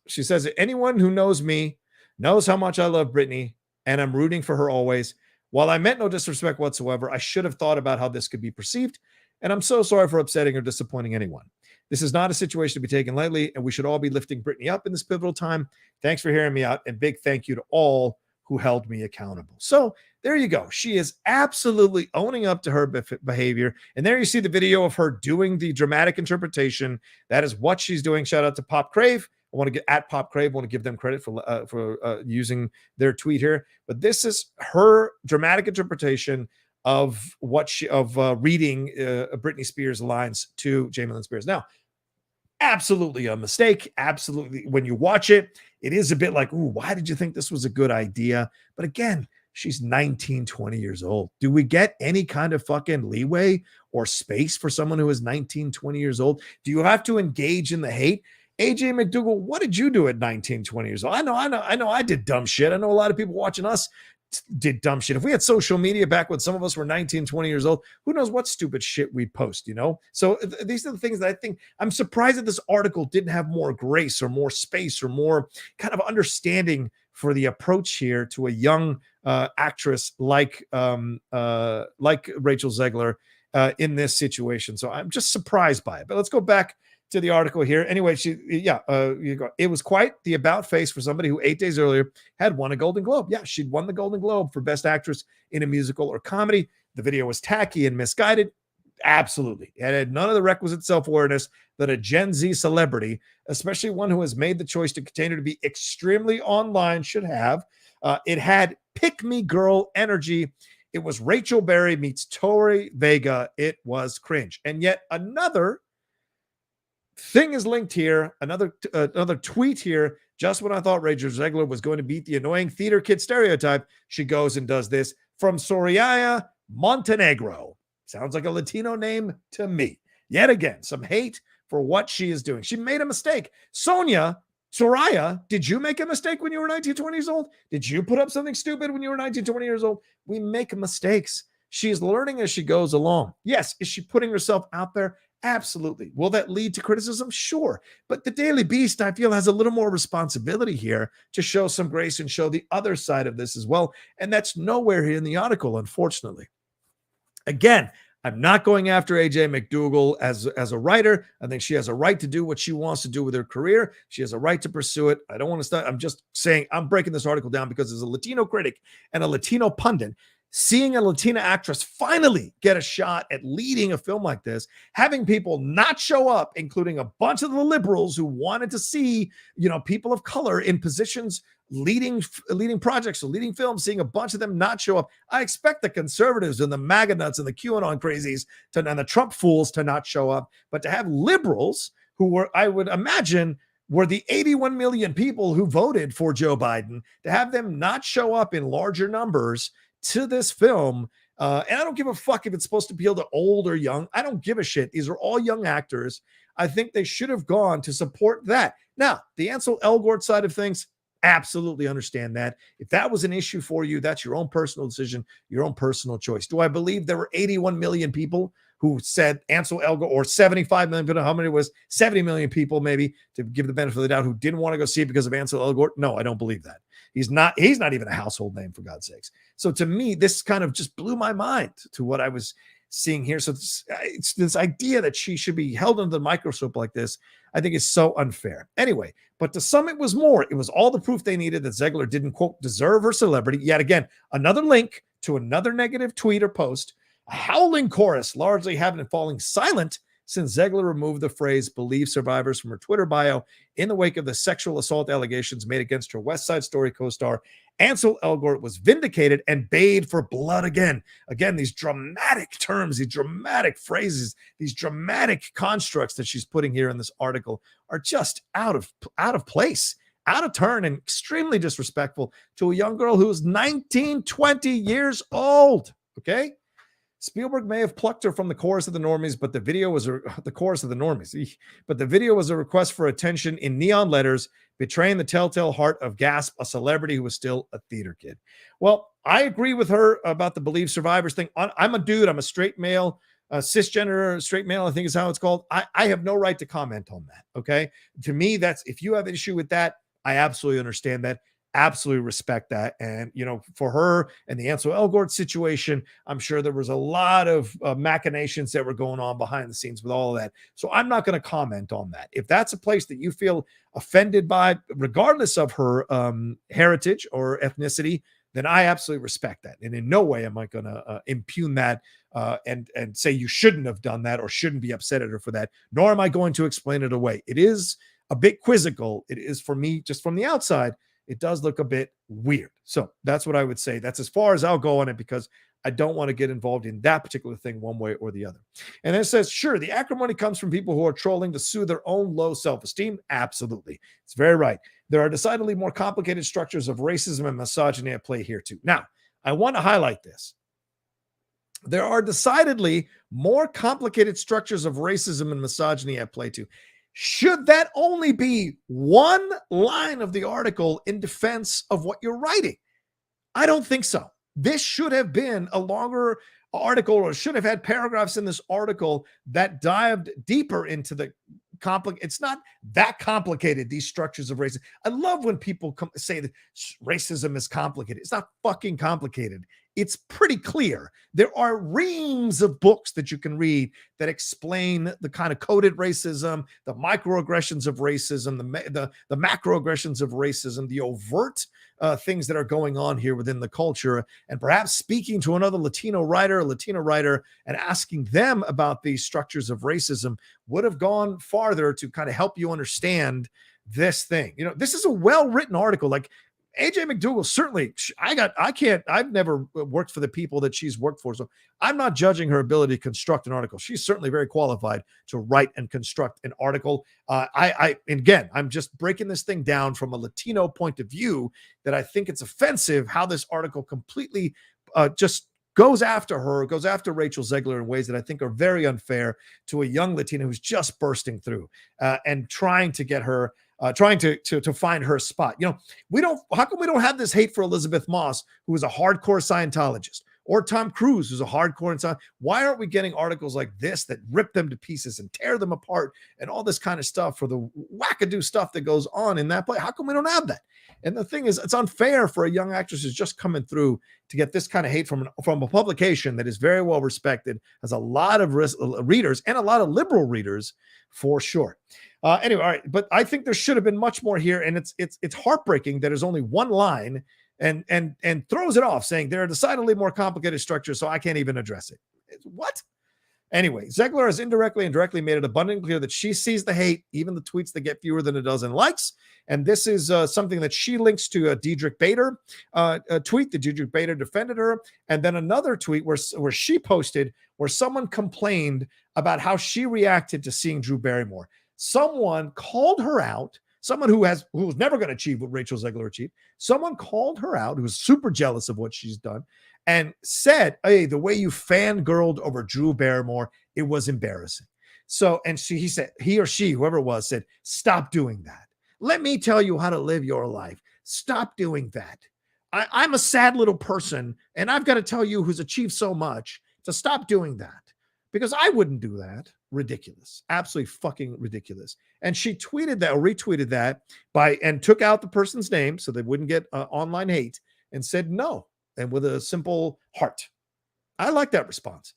Speaker 1: she says, anyone who knows me knows how much I love Britney, and I'm rooting for her always. While I meant no disrespect whatsoever, I should have thought about how this could be perceived, and I'm so sorry for upsetting or disappointing anyone. This is not a situation to be taken lightly, and we should all be lifting Britney up in this pivotal time. Thanks for hearing me out, and big thank you to all who held me accountable. So there you go. She is absolutely owning up to her behavior. And there you see the video of her doing the dramatic interpretation. That is what she's doing. Shout out to Pop Crave. I want to get at Pop Crave. I want to give them credit for using their tweet here. But this is her dramatic interpretation of what reading Britney Spears' lines to Jamie Lynn Spears. Now, absolutely a mistake. Absolutely. When you watch it, it is a bit like, ooh, why did you think this was a good idea? But again, she's 19, 20 years old. Do we get any kind of fucking leeway or space for someone who is 19, 20 years old? Do you have to engage in the hate? AJ McDougal, what did you do at 19, 20 years old? I know I did dumb shit. I know a lot of people watching us did dumb shit. If we had social media back when some of us were 19, 20 years old, who knows what stupid shit we'd post, you know? So these are the things that I think, I'm surprised that this article didn't have more grace or more space or more kind of understanding for the approach here to a young actress like Rachel Zegler in this situation. So I'm just surprised by it. But let's go back to the article here. Anyway, it was quite the about face for somebody who 8 days earlier had won a Golden Globe. Yeah, she'd won the Golden Globe for Best Actress in a Musical or Comedy. The video was tacky and misguided. Absolutely. It had none of the requisite self-awareness that a Gen Z celebrity, especially one who has made the choice to continue to be extremely online, should have. It had pick-me girl energy. It was Rachel Berry meets Tori Vega. It was cringe. And yet another thing is linked here. Another tweet here. Just when I thought Rachel Zegler was going to beat the annoying theater kid stereotype, she goes and does this from Soraya, Montenegro. Sounds like a Latino name to me. Yet again, some hate for what she is doing. She made a mistake. Soraya, did you make a mistake when you were 19, 20 years old? Did you put up something stupid when you were 19, 20 years old? We make mistakes. She's learning as she goes along. Yes. Is she putting herself out there? Absolutely. Will that lead to criticism? Sure. But the Daily Beast, I feel, has a little more responsibility here to show some grace and show the other side of this as well. And that's nowhere here in the article, unfortunately. Again, I'm not going after AJ McDougal as a writer. I think she has a right to do what she wants to do with her career. She has a right to pursue it. I don't want to start. I'm just saying I'm breaking this article down because as a Latino critic and a Latino pundit, seeing a Latina actress finally get a shot at leading a film like this, having people not show up, including a bunch of the liberals who wanted to see, people of color in positions leading projects or leading films, seeing a bunch of them not show up. I expect the conservatives and the MAGA nuts and the QAnon crazies and the Trump fools to not show up, but to have liberals who were, I would imagine, were the 81 million people who voted for Joe Biden, to have them not show up in larger numbers to this film. And I don't give a fuck if it's supposed to appeal to old or young. I don't give a shit. These are all young actors. I think they should have gone to support that. Now, the Ansel Elgort side of things, absolutely understand that. If that was an issue for you, that's your own personal decision, your own personal choice. Do I believe there were 81 million people who said Ansel Elgort, or 75 million, but how many it was? 70 million people, maybe, to give the benefit of the doubt, who didn't want to go see it because of Ansel Elgort? No, I don't believe that. He's not even a household name, for God's sakes. So to me, this kind of just blew my mind to what I was seeing here. So it's this idea that she should be held under the microscope like this, I think is so unfair. Anyway, but to some it was more. It was all the proof they needed that Zegler didn't, quote, deserve her celebrity. Yet again, another link to another negative tweet or post, a howling chorus largely having falling silent since Zegler removed the phrase "believe survivors" from her Twitter bio in the wake of the sexual assault allegations made against her West Side Story co-star. Ansel Elgort was vindicated and bayed for blood again. Again, these dramatic terms, these dramatic phrases, these dramatic constructs that she's putting here in this article are just out of place, out of turn, and extremely disrespectful to a young girl who is 19, 20 years old. Okay? Spielberg may have plucked her from the chorus of the normies, but the video was the chorus of the normies. But the video was a request for attention in neon letters, betraying the telltale heart of Gasp, a celebrity who was still a theater kid. Well, I agree with her about the Believe Survivors thing. I'm a dude. I'm a straight male, cisgender straight male, I think is how it's called. I have no right to comment on that. Okay. To me, that's, if you have an issue with that, I absolutely understand that. Absolutely respect that. And, for her and the Ansel Elgort situation, I'm sure there was a lot of machinations that were going on behind the scenes with all of that. So I'm not going to comment on that. If that's a place that you feel offended by, regardless of her heritage or ethnicity, then I absolutely respect that. And in no way am I going to impugn that and say you shouldn't have done that or shouldn't be upset at her for that, nor am I going to explain it away. It is a bit quizzical. It is, for me, just from the outside, it does look a bit weird. So that's what I would say. That's as far as I'll go on it, because I don't want to get involved in that particular thing one way or the other. And then it says, sure, the acrimony comes from people who are trolling to soothe their own low self-esteem. Absolutely. It's very right. There are decidedly more complicated structures of racism and misogyny at play here too. Now, I want to highlight this. There are decidedly more complicated structures of racism and misogyny at play too. Should that only be one line of the article in defense of what you're writing? I don't think so. This should have been a longer article, or should have had paragraphs in this article that dived deeper into the it's not that complicated, these structures of racism. I love when people say that racism is complicated. It's not fucking complicated. It's pretty clear. There are reams of books that you can read that explain the kind of coded racism, the microaggressions of racism, the macroaggressions of racism, the overt things that are going on here within the culture. And perhaps speaking to another Latino writer, and asking them about these structures of racism would have gone farther to kind of help you understand this thing. This is a well-written article. Like, AJ McDougal, certainly, I've never worked for the people that she's worked for, so I'm not judging her ability to construct an article. She's certainly very qualified to write and construct an article. Again, I'm just breaking this thing down from a Latino point of view, that I think it's offensive how this article completely just goes after her, goes after Rachel Zegler in ways that I think are very unfair to a young Latina who's just bursting through and trying to get her, trying to find her spot. How come we don't have this hate for Elizabeth Moss, who is a hardcore Scientologist, or Tom Cruise, who's a hardcore? Why aren't we getting articles like this that rip them to pieces and tear them apart and all this kind of stuff for the wackadoo stuff that goes on in that play? How come we don't have that? And the thing is, it's unfair for a young actress who's just coming through to get this kind of hate from a publication that is very well respected, has a lot of readers and a lot of liberal readers for sure. Anyway, all right, but I think there should have been much more here, and it's heartbreaking that there's only one line and throws it off, saying there are decidedly more complicated structures, so I can't even address it. What? Anyway, Zegler has indirectly and directly made it abundantly clear that she sees the hate, even the tweets that get fewer than a dozen likes. And this is something that she links to a Diedrich Bader tweet. The Diedrich Bader defended her. And then another tweet where she posted where someone complained about how she reacted to seeing Drew Barrymore. Someone called her out. Someone who was never going to achieve what Rachel Zegler achieved. Someone called her out, who was super jealous of what she's done, and said, hey, the way you fangirled over Drew Barrymore, it was embarrassing. So, and he said, he or she, whoever it was, said, stop doing that. Let me tell you how to live your life. Stop doing that. I'm a sad little person, and I've got to tell you who's achieved so much to stop doing that, because I wouldn't do that. Ridiculous. Absolutely fucking ridiculous. And she tweeted that or retweeted that and took out the person's name so they wouldn't get online hate and said no, and with a simple heart. I like that response.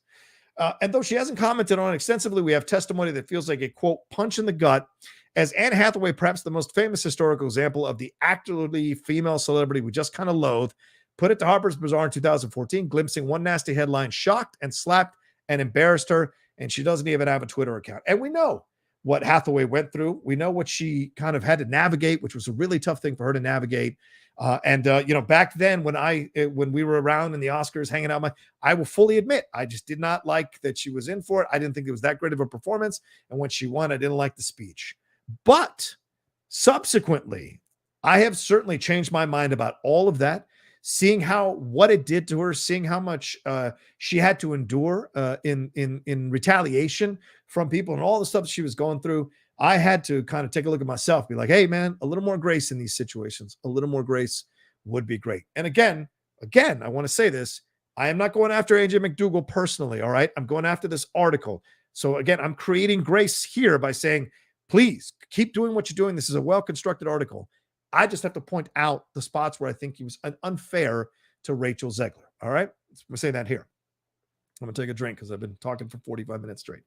Speaker 1: And though she hasn't commented on it extensively, we have testimony that feels like a, quote, punch in the gut, as Anne Hathaway, perhaps the most famous historical example of the actively female celebrity we just kind of loathe, put it to Harper's Bazaar in 2014, glimpsing one nasty headline, shocked and slapped and embarrassed her, and she doesn't even have a Twitter account. And we know what Hathaway went through. We know what she kind of had to navigate, which was a really tough thing for her to navigate. Back then when we were around in the Oscars hanging out, I will fully admit, I just did not like that she was in for it. I didn't think it was that great of a performance. And when she won, I didn't like the speech. But subsequently, I have certainly changed my mind about all of that, seeing what it did to her, seeing how much she had to endure in retaliation from people and all the stuff she was going through. I had to kind of take a look at myself, be like, hey, man, a little more grace in these situations. A little more grace would be great. And again, I want to say this. I am not going after AJ McDougal personally, all right? I'm going after this article. So again, I'm creating grace here by saying, please keep doing what you're doing. This is a well-constructed article. I just have to point out the spots where I think he was unfair to Rachel Zegler, all right? I'm going to say that here. I'm going to take a drink because I've been talking for 45 minutes straight.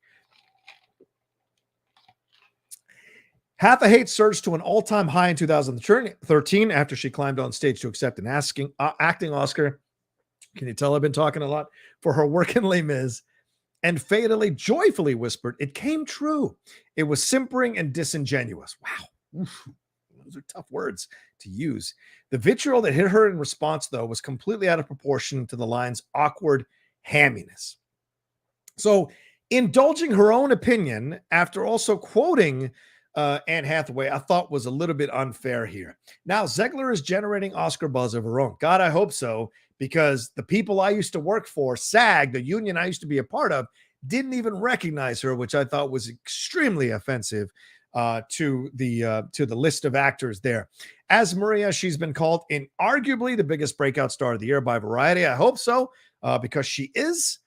Speaker 1: Half a hate surged to an all-time high in 2013 after she climbed on stage to accept an acting Oscar. Can you tell I've been talking a lot? For her work in Les Mis, and fatally, joyfully whispered, it came true. It was simpering and disingenuous. Wow. Oof. Those are tough words to use. The vitriol that hit her in response, though, was completely out of proportion to the line's awkward hamminess. So, indulging her own opinion after also quoting Anne Hathaway, I thought was a little bit unfair here. Now, Zegler is generating Oscar buzz of her own. God, I hope so, because the people I used to work for, SAG, the union I used to be a part of, didn't even recognize her, which I thought was extremely offensive to the list of actors there. As Maria, she's been called arguably the biggest breakout star of the year by Variety. I hope so, because she is.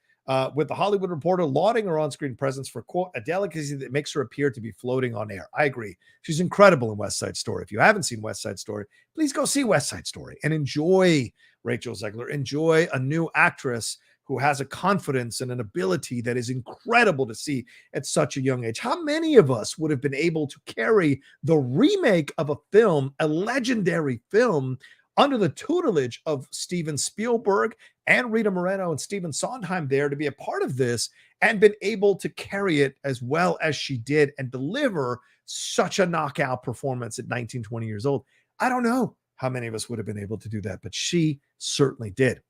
Speaker 1: With the Hollywood Reporter lauding her on-screen presence for, quote, a delicacy that makes her appear to be floating on air. I agree. She's incredible in West Side Story. If you haven't seen West Side Story, please go see West Side Story and enjoy Rachel Zegler. Enjoy a new actress who has a confidence and an ability that is incredible to see at such a young age. How many of us would have been able to carry the remake of a film, a legendary film, under the tutelage of Steven Spielberg and Rita Moreno and Stephen Sondheim there to be a part of this, and been able to carry it as well as she did and deliver such a knockout performance at 19, 20 years old? I don't know how many of us would have been able to do that, but she certainly did.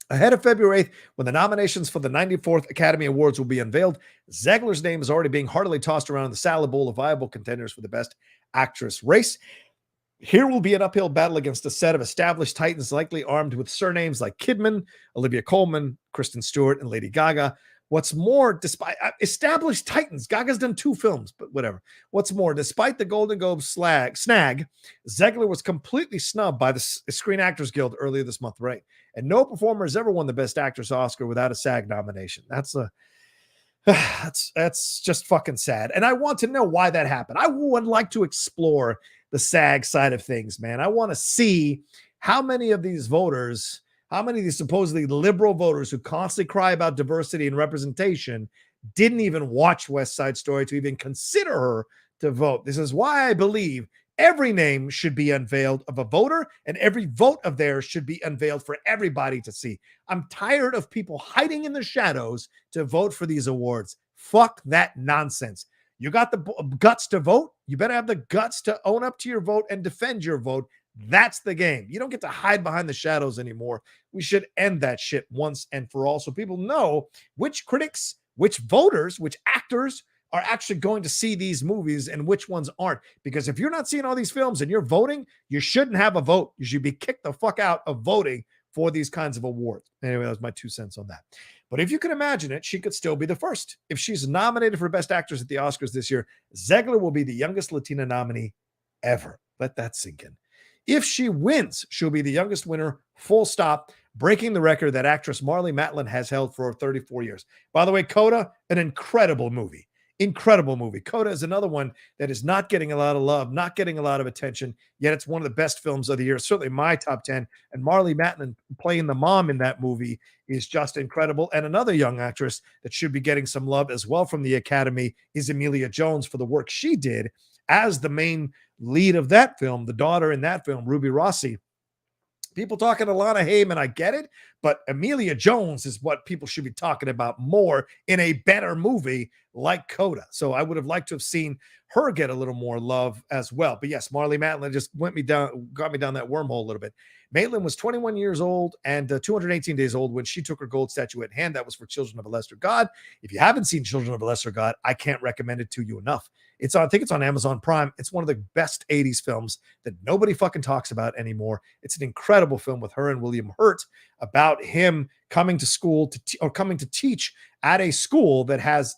Speaker 1: Ahead of February 8th, when the nominations for the 94th Academy Awards will be unveiled, Zegler's name is already being heartily tossed around in the salad bowl of viable contenders for the Best Actress race. Here will be an uphill battle against a set of established titans, likely armed with surnames like Kidman, Olivia Colman, Kristen Stewart, and Lady Gaga. What's more, despite established titans, Gaga's done 2 films, but whatever. What's more, despite the Golden Globe snag, Zegler was completely snubbed by the Screen Actors Guild earlier this month, right? And no performer has ever won the Best Actress Oscar without a SAG nomination. That's just fucking sad. And I want to know why that happened. I would like to explore the SAG side of things, man. I want to see how many of these voters, how many of these supposedly liberal voters who constantly cry about diversity and representation didn't even watch West Side Story to even consider her to vote. This is why I believe every name should be unveiled of a voter, and every vote of theirs should be unveiled for everybody to see. I'm tired of people hiding in the shadows to vote for these awards. Fuck that nonsense. You got the guts to vote. You better have the guts to own up to your vote and defend your vote. That's the game. You don't get to hide behind the shadows anymore. We should end that shit once and for all so people know which critics, which voters, which actors are actually going to see these movies and which ones aren't. Because if you're not seeing all these films and you're voting, you shouldn't have a vote. You should be kicked the fuck out of voting for these kinds of awards. Anyway, that was my 2 cents on that. But if you can imagine it, she could still be the first. If she's nominated for Best Actress at the Oscars this year, Zegler will be the youngest Latina nominee ever. Let that sink in. If she wins, she'll be the youngest winner, full stop, breaking the record that actress Marlee Matlin has held for 34 years. By the way, Coda, an incredible movie. Incredible movie. Coda is another one that is not getting a lot of love, not getting a lot of attention, yet it's one of the best films of the year, certainly my top 10. And Marlee Matlin playing the mom in that movie is just incredible. And another young actress that should be getting some love as well from the Academy is Emilia Jones for the work she did as the main lead of that film, the daughter in that film, Ruby Rossi. People talking Alana Heyman, I get it, but Emilia Jones is what people should be talking about more in a better movie like Coda. So I would have liked to have seen her get a little more love as well. But yes, Marlee Matlin just got me down that wormhole a little bit. Maitland was 21 years old and 218 days old when she took her gold statuette in hand. That was for Children of a Lesser God. If you haven't seen Children of a Lesser God, I can't recommend it to you enough. I think it's on Amazon Prime. It's one of the best 80s films that nobody fucking talks about anymore. It's an incredible film with her and William Hurt about him coming to school coming to teach at a school that has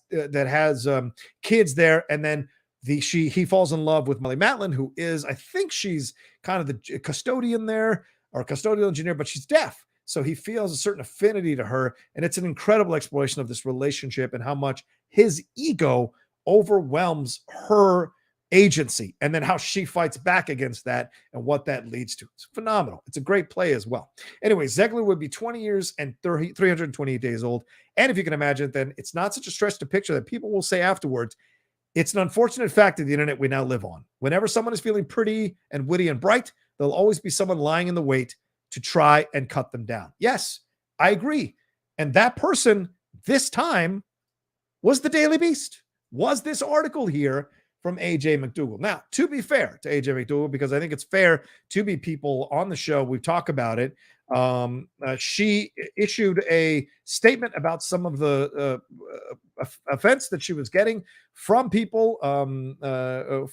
Speaker 1: kids there, and then he falls in love with Marlee Matlin, who is, I think she's kind of the custodian there or custodial engineer, but she's deaf. So he feels a certain affinity to her, and it's an incredible exploration of this relationship and how much his ego overwhelms her agency, and then how she fights back against that and what that leads to. It's phenomenal. It's a great play as well. Anyway, Zegler would be 20 years and 328 days old. And if you can imagine, then it's not such a stretch to picture that people will say afterwards, it's an unfortunate fact of the internet we now live on. Whenever someone is feeling pretty and witty and bright, there'll always be someone lying in the wait to try and cut them down. Yes, I agree. And that person this time was the Daily Beast. Was this article here from AJ McDougal. Now, to be fair to AJ McDougal, because I think it's fair to be people on the show, we talk about it. She issued a statement about some of the offense that she was getting from people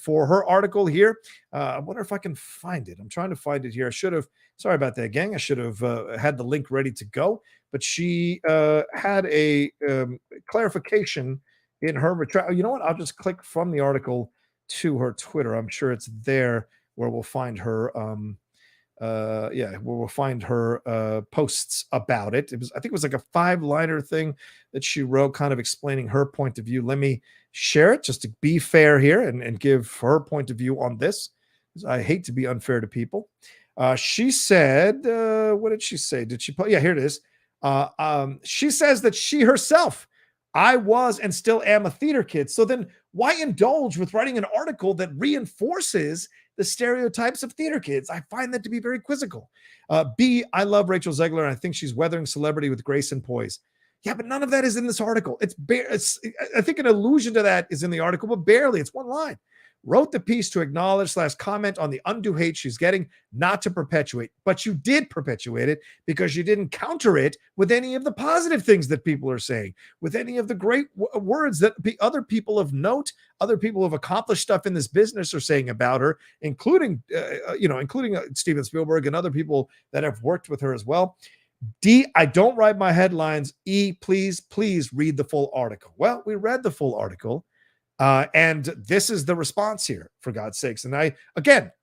Speaker 1: for her article here. I wonder if I can find it. I'm trying to find it here. I should have, sorry about that, gang. I should have had the link ready to go, but she had a clarification in her retract. You know what? I'll just click from the article to her Twitter. I'm sure it's there where we'll find her. Where we'll find her posts about it. I think it was like a 5-liner thing that she wrote, kind of explaining her point of view. Let me share it just to be fair here and give her point of view on this. I hate to be unfair to people. She said, what did she say? Did she put? Yeah, here it is. She says that she herself, I was and still am a theater kid. So then why indulge with writing an article that reinforces the stereotypes of theater kids? I find that to be very quizzical. B, I love Rachel Zegler, and I think she's weathering celebrity with grace and poise. Yeah, but none of that is in this article. I think an allusion to that is in the article, but barely. It's one line. wrote the piece to acknowledge / comment on the undue hate she's getting, not to perpetuate. But you did perpetuate it because you didn't counter it with any of the positive things that people are saying, with any of the great words that other people of note, other people who have accomplished stuff in this business are saying about her, including, including Steven Spielberg and other people that have worked with her as well. D, I don't write my headlines. E, please read the full article. Well, we read the full article. And this is the response here, for God's sakes. And I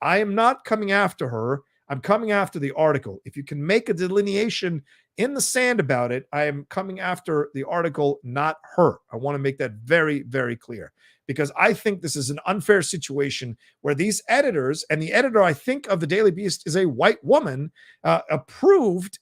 Speaker 1: am not coming after her. I'm coming after the article. If you can make a delineation in the sand about it, I am coming after the article, not her. I want to make that very, very clear, because I think this is an unfair situation where these editors, and the editor, I think, of the Daily Beast is a white woman, approved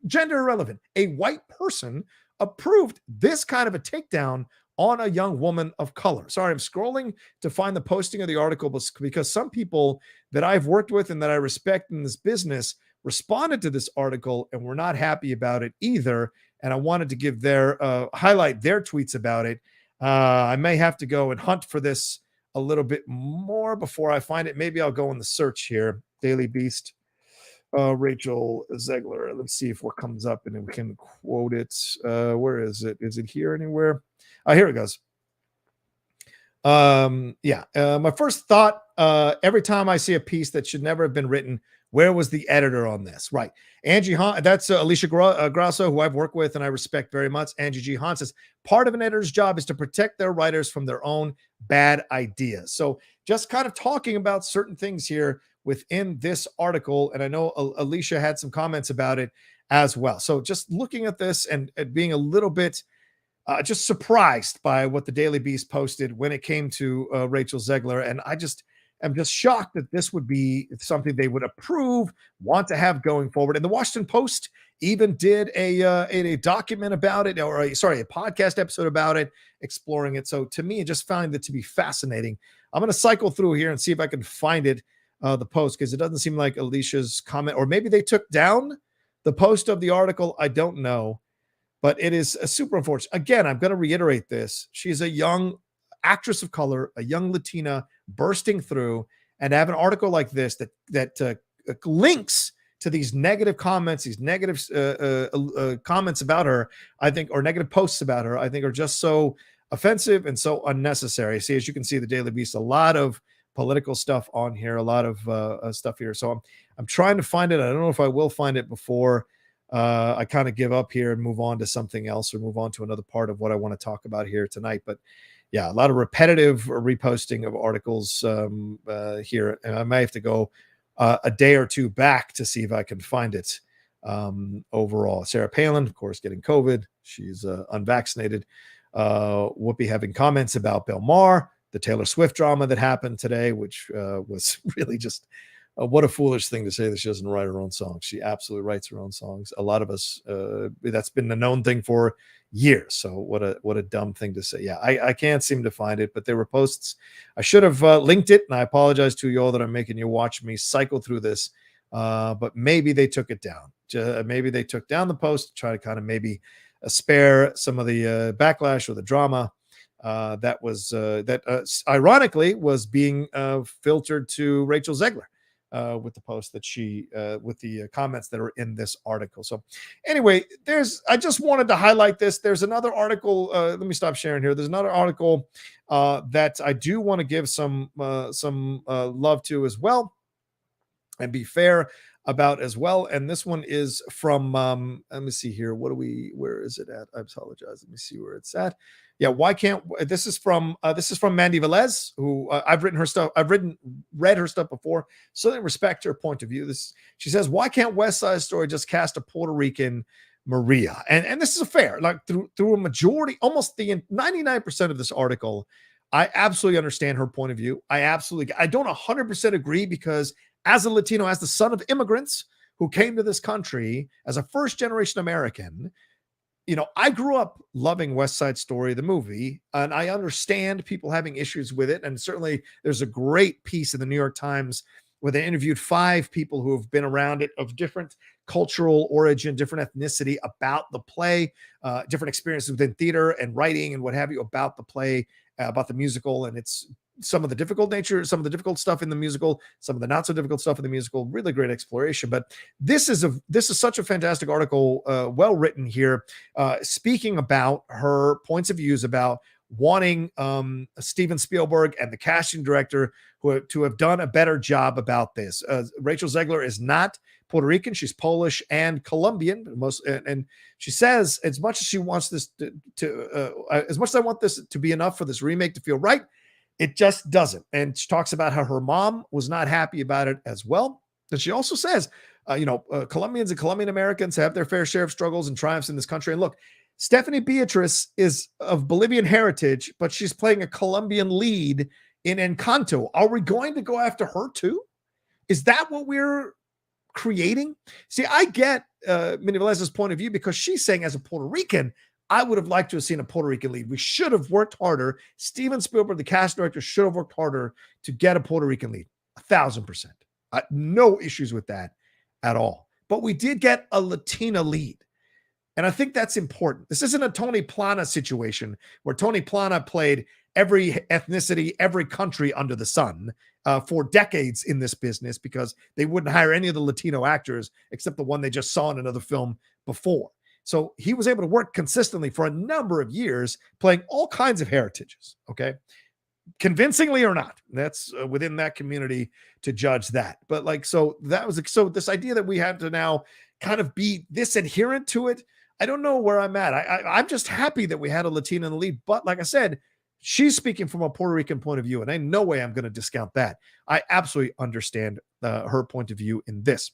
Speaker 1: gender irrelevant, a white person approved this kind of a takedown on a young woman of color. Sorry, I'm scrolling to find the posting of the article because some people that I've worked with and that I respect in this business responded to this article and were not happy about it either. And I wanted to give highlight their tweets about it. I may have to go and hunt for this a little bit more before I find it. Maybe I'll go in the search here. Daily Beast, Rachel Zegler. Let's see if what comes up and then we can quote it. Where is it? Is it here anywhere? Here it goes. My first thought, every time I see a piece that should never have been written, where was the editor on this? Right. Angie Hahn, that's Alicia Grasso, who I've worked with and I respect very much. Angie G. Hahn says, part of an editor's job is to protect their writers from their own bad ideas. So just kind of talking about certain things here within this article. And I know Alicia had some comments about it as well. So just looking at this and being a little bit just surprised by what the Daily Beast posted when it came to Rachel Zegler. And I'm just shocked that this would be something they would approve, want to have going forward. And the Washington Post even did a document about it, a podcast episode about it, exploring it. So to me, I just find it to be fascinating. I'm going to cycle through here and see if I can find it, the post, because it doesn't seem like Alicia's comment, or maybe they took down the post of the article. I don't know. But it is super unfortunate. Again, I'm going to reiterate this. She's a young actress of color, a young Latina bursting through, and have an article like this that links to these negative comments, these negative comments about her, I think, or negative posts about her, I think, are just so offensive and so unnecessary. See, as you can see, the Daily Beast, a lot of political stuff on here, a lot of stuff here. So I'm trying to find it. I don't know if I will find it before I kind of give up here and move on to something else or move on to another part of what I want to talk about here tonight. But yeah, a lot of repetitive reposting of articles here. And I may have to go a day or two back to see if I can find it overall. Sarah Palin, of course, getting COVID. She's unvaccinated. Whoopi having comments about Bill Maher, the Taylor Swift drama that happened today, which was really just what a foolish thing to say that she doesn't write her own songs. She absolutely writes her own songs. A lot of us, that's been the known thing for years. So what a dumb thing to say. Yeah, I can't seem to find it, but there were posts. I should have linked it, and I apologize to you all that I'm making you watch me cycle through this. But maybe they took it down. Maybe they took down the post to try to kind of maybe spare some of the backlash or the drama that ironically was being filtered to Rachel Zegler. With the post that she, with the comments that are in this article. So anyway, I just wanted to highlight this. There's another article. Let me stop sharing here. There's another article that I do want to give some love to as well and be fair about as well. And this one is from, let me see here. Where is it at? I apologize. Let me see where it's at. Yeah. This is from Mandy Velez, who I've written her stuff. Read her stuff before. So they respect her point of view. She says, why can't West Side Story just cast a Puerto Rican Maria? And this is fair, like through a majority, almost the 99% of this article. I absolutely understand her point of view. I don't 100% agree, because as a Latino, as the son of immigrants who came to this country as a first generation American, I grew up loving West Side Story, the movie, and I understand people having issues with it. And certainly there's a great piece in the New York Times where they interviewed 5 people who have been around it of different cultural origin, different ethnicity, about the play, different experiences within theater and writing and what have you about the play about the musical and its some of the difficult nature, some of the difficult stuff in the musical, some of the not so difficult stuff in the musical. Really great exploration. But this is such a fantastic article, well written here, speaking about her points of views about wanting Steven Spielberg and the casting director to have done a better job about this. Rachel Zegler is not Puerto Rican; she's Polish and Colombian. And she says, as much as she wants this as much as I want this to be enough for this remake to feel right, it just doesn't. And she talks about how her mom was not happy about it as well. And she also says, Colombians and Colombian Americans have their fair share of struggles and triumphs in this country. And look, Stephanie Beatriz is of Bolivian heritage, but she's playing a Colombian lead in Encanto. Are we going to go after her too? Is that what we're creating? See, I get Minnie Velez's point of view because she's saying, as a Puerto Rican, I would have liked to have seen a Puerto Rican lead. We should have worked harder. Steven Spielberg, the cast director, should have worked harder to get a Puerto Rican lead. 1,000%. No issues with that at all. But we did get a Latina lead. And I think that's important. This isn't a Tony Plana situation where Tony Plana played every ethnicity, every country under the sun for decades in this business because they wouldn't hire any of the Latino actors except the one they just saw in another film before. So he was able to work consistently for a number of years playing all kinds of heritages, okay? Convincingly or not. That's within that community to judge that. But so this idea that we have to now kind of be this adherent to it, I don't know where I'm at. I'm just happy that we had a Latina in the lead. But like I said, she's speaking from a Puerto Rican point of view, and in no way I'm going to discount that. I absolutely understand her point of view in this.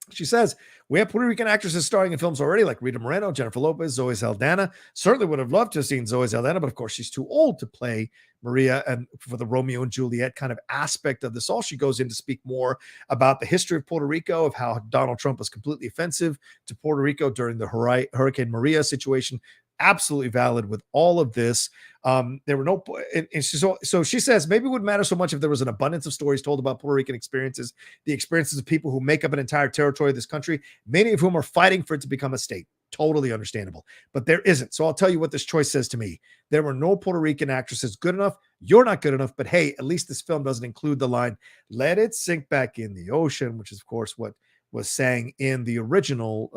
Speaker 1: She says, we have Puerto Rican actresses starring in films already, like Rita Moreno, Jennifer Lopez, Zoe Saldana. Certainly would have loved to have seen Zoe Saldana, but of course she's too old to play Maria and for the Romeo and Juliet kind of aspect of this all. She goes in to speak more about the history of Puerto Rico, of how Donald Trump was completely offensive to Puerto Rico during the Hurricane Maria situation. Absolutely valid with all of this. There were no, and so she says, maybe it wouldn't matter so much if there was an abundance of stories told about Puerto Rican experiences, the experiences of people who make up an entire territory of this country, many of whom are fighting for it to become a state. Totally understandable, but there isn't. So I'll tell you what this choice says to me. There were no Puerto Rican actresses good enough. You're not good enough, but hey, at least this film doesn't include the line, let it sink back in the ocean, which is of course what was sang in the original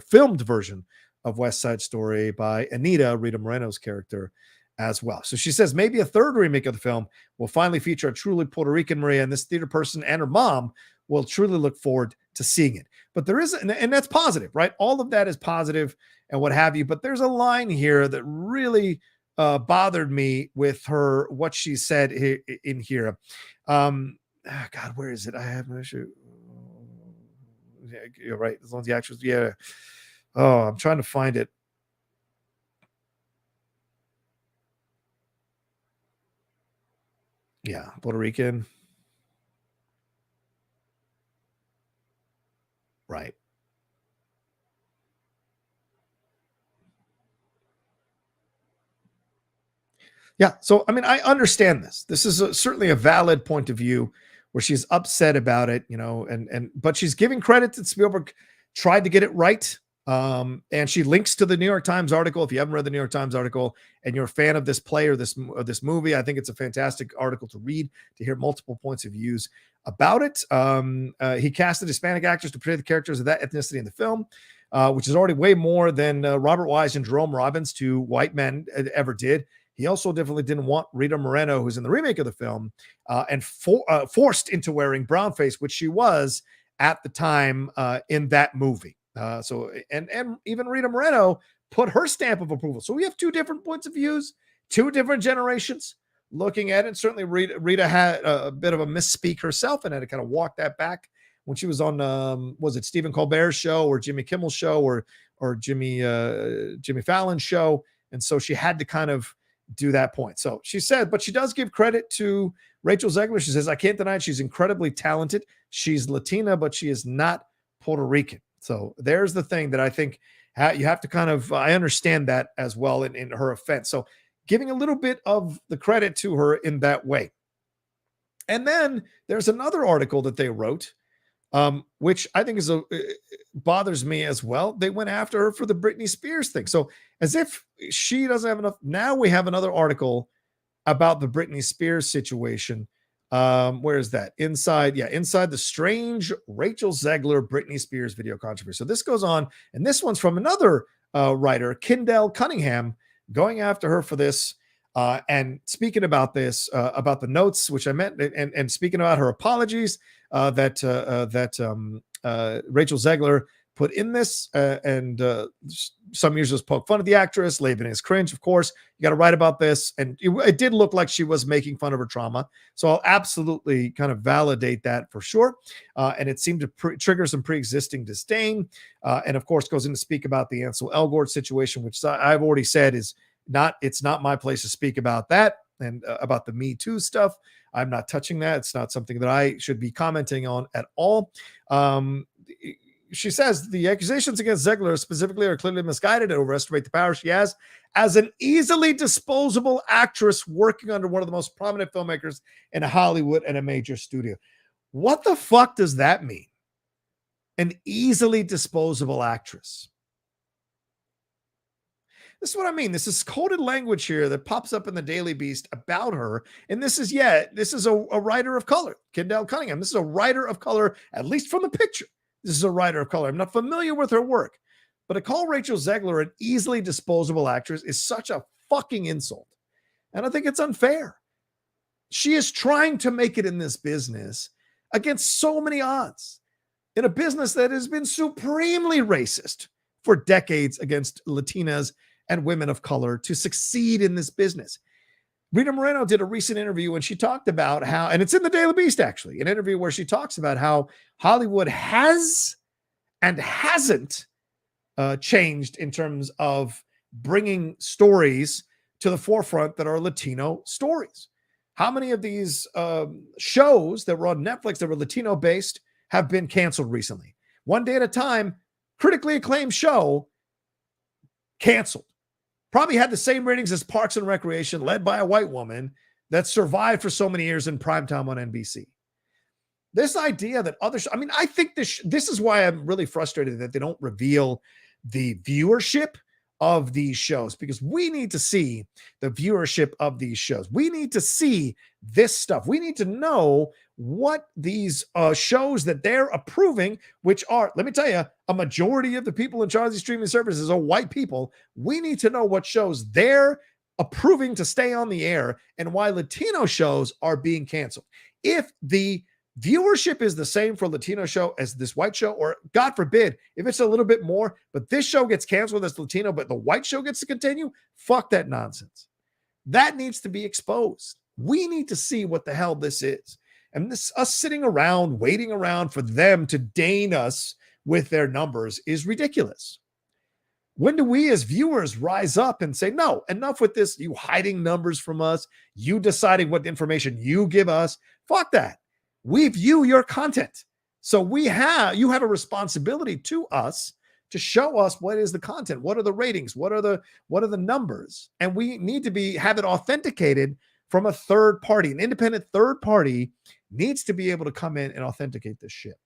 Speaker 1: filmed version of West Side Story by Anita, Rita Moreno's character, as well. So she says maybe a third remake of the film will finally feature a truly Puerto Rican Maria, and this theater person and her mom will truly look forward to seeing it. But there is, and that's positive, right? All of that is positive and what have you. But there's a line here that really bothered me with her, what she said in here. God, where is it? I have no issue. Yeah, you're right. As long as the actress, yeah. Oh, I'm trying to find it. Yeah, Puerto Rican. Right. Yeah. So, I mean, I understand this. This is certainly a valid point of view where she's upset about it, but she's giving credit that Spielberg tried to get it right. And she links to the New York Times article. If you haven't read the New York Times article and you're a fan of this play or this movie, I think it's a fantastic article to read, to hear multiple points of views about it. He casted Hispanic actors to portray the characters of that ethnicity in the film, which is already way more than Robert Wise and Jerome Robbins, two white men, ever did. He also definitely didn't want Rita Moreno, who's in the remake of the film, and forced into wearing brownface, which she was at the time in that movie. And even Rita Moreno put her stamp of approval. So we have two different points of views, two different generations looking at it. Certainly Rita had a bit of a misspeak herself and had to kind of walk that back when she was on, was it Stephen Colbert's show or Jimmy Kimmel's show or Jimmy Fallon's show. And so she had to kind of do that point. So she said, but she does give credit to Rachel Zegler. She says, I can't deny it. She's incredibly talented. She's Latina, but she is not Puerto Rican. So there's the thing that I think you have to kind of, I understand that as well in her offense. So giving a little bit of the credit to her in that way. And then there's another article that they wrote, which I think is bothers me as well. They went after her for the Britney Spears thing. So as if she doesn't have enough. Now we have another article about the Britney Spears situation. Where is that? Inside the strange Rachel Zegler Britney Spears video controversy. So this goes on, and this one's from another writer, Kendall Cunningham, going after her for this. And speaking about this, about the notes, which I meant, and speaking about her apologies that Rachel Zegler put in this, and some users poke fun at the actress, labeling it as cringe. Of course, you got to write about this, and it did look like she was making fun of her trauma. So I'll absolutely kind of validate that for sure. And it seemed to trigger some pre-existing disdain, and of course goes in to speak about the Ansel Elgort situation, which I've already said is not. It's not my place to speak about that and about the Me Too stuff. I'm not touching that. It's not something that I should be commenting on at all. She says the accusations against Zegler specifically are clearly misguided and overestimate the power she has as an easily disposable actress working under one of the most prominent filmmakers in Hollywood and a major studio. What the fuck does that mean? An easily disposable actress. This is what I mean. This is coded language here that pops up in the Daily Beast about her. And this is a writer of color, Kendall Cunningham. This is a writer of color, at least from the picture. This is a writer of color. I'm not familiar with her work, but to call Rachel Zegler an easily disposable actress is such a fucking insult. And I think it's unfair. She is trying to make it in this business against so many odds, in a business that has been supremely racist for decades against Latinas and women of color to succeed in this business. Rita Moreno did a recent interview and she talked about how, and it's in the Daily Beast actually, an interview where she talks about how Hollywood has and hasn't changed in terms of bringing stories to the forefront that are Latino stories. How many of these shows that were on Netflix that were Latino based have been canceled recently? One Day at a Time, critically acclaimed show, canceled. Probably had the same ratings as Parks and Recreation, led by a white woman, that survived for so many years in primetime on NBC. This idea that others, I think this is why I'm really frustrated that they don't reveal the viewership of these shows, because we need to see the viewership of these shows. We need to see this stuff. We need to know what these shows that they're approving, which are, let me tell you, a majority of the people in charge of these streaming services are white people. We need to know what shows they're approving to stay on the air and why Latino shows are being canceled. If the viewership is the same for a Latino show as this white show, or God forbid, if it's a little bit more, but this show gets canceled as Latino, but the white show gets to continue, fuck that nonsense. That needs to be exposed. We need to see what the hell this is. And this, us sitting around, waiting around for them to deign us with their numbers, is ridiculous. When do we as viewers rise up and say, no, enough with this, you hiding numbers from us, you deciding what information you give us? Fuck that. We view your content. So you have a responsibility to us to show us what is the content, what are the ratings, what are the numbers, and we need to have it authenticated from a third party. An independent third party needs to be able to come in and authenticate this shit.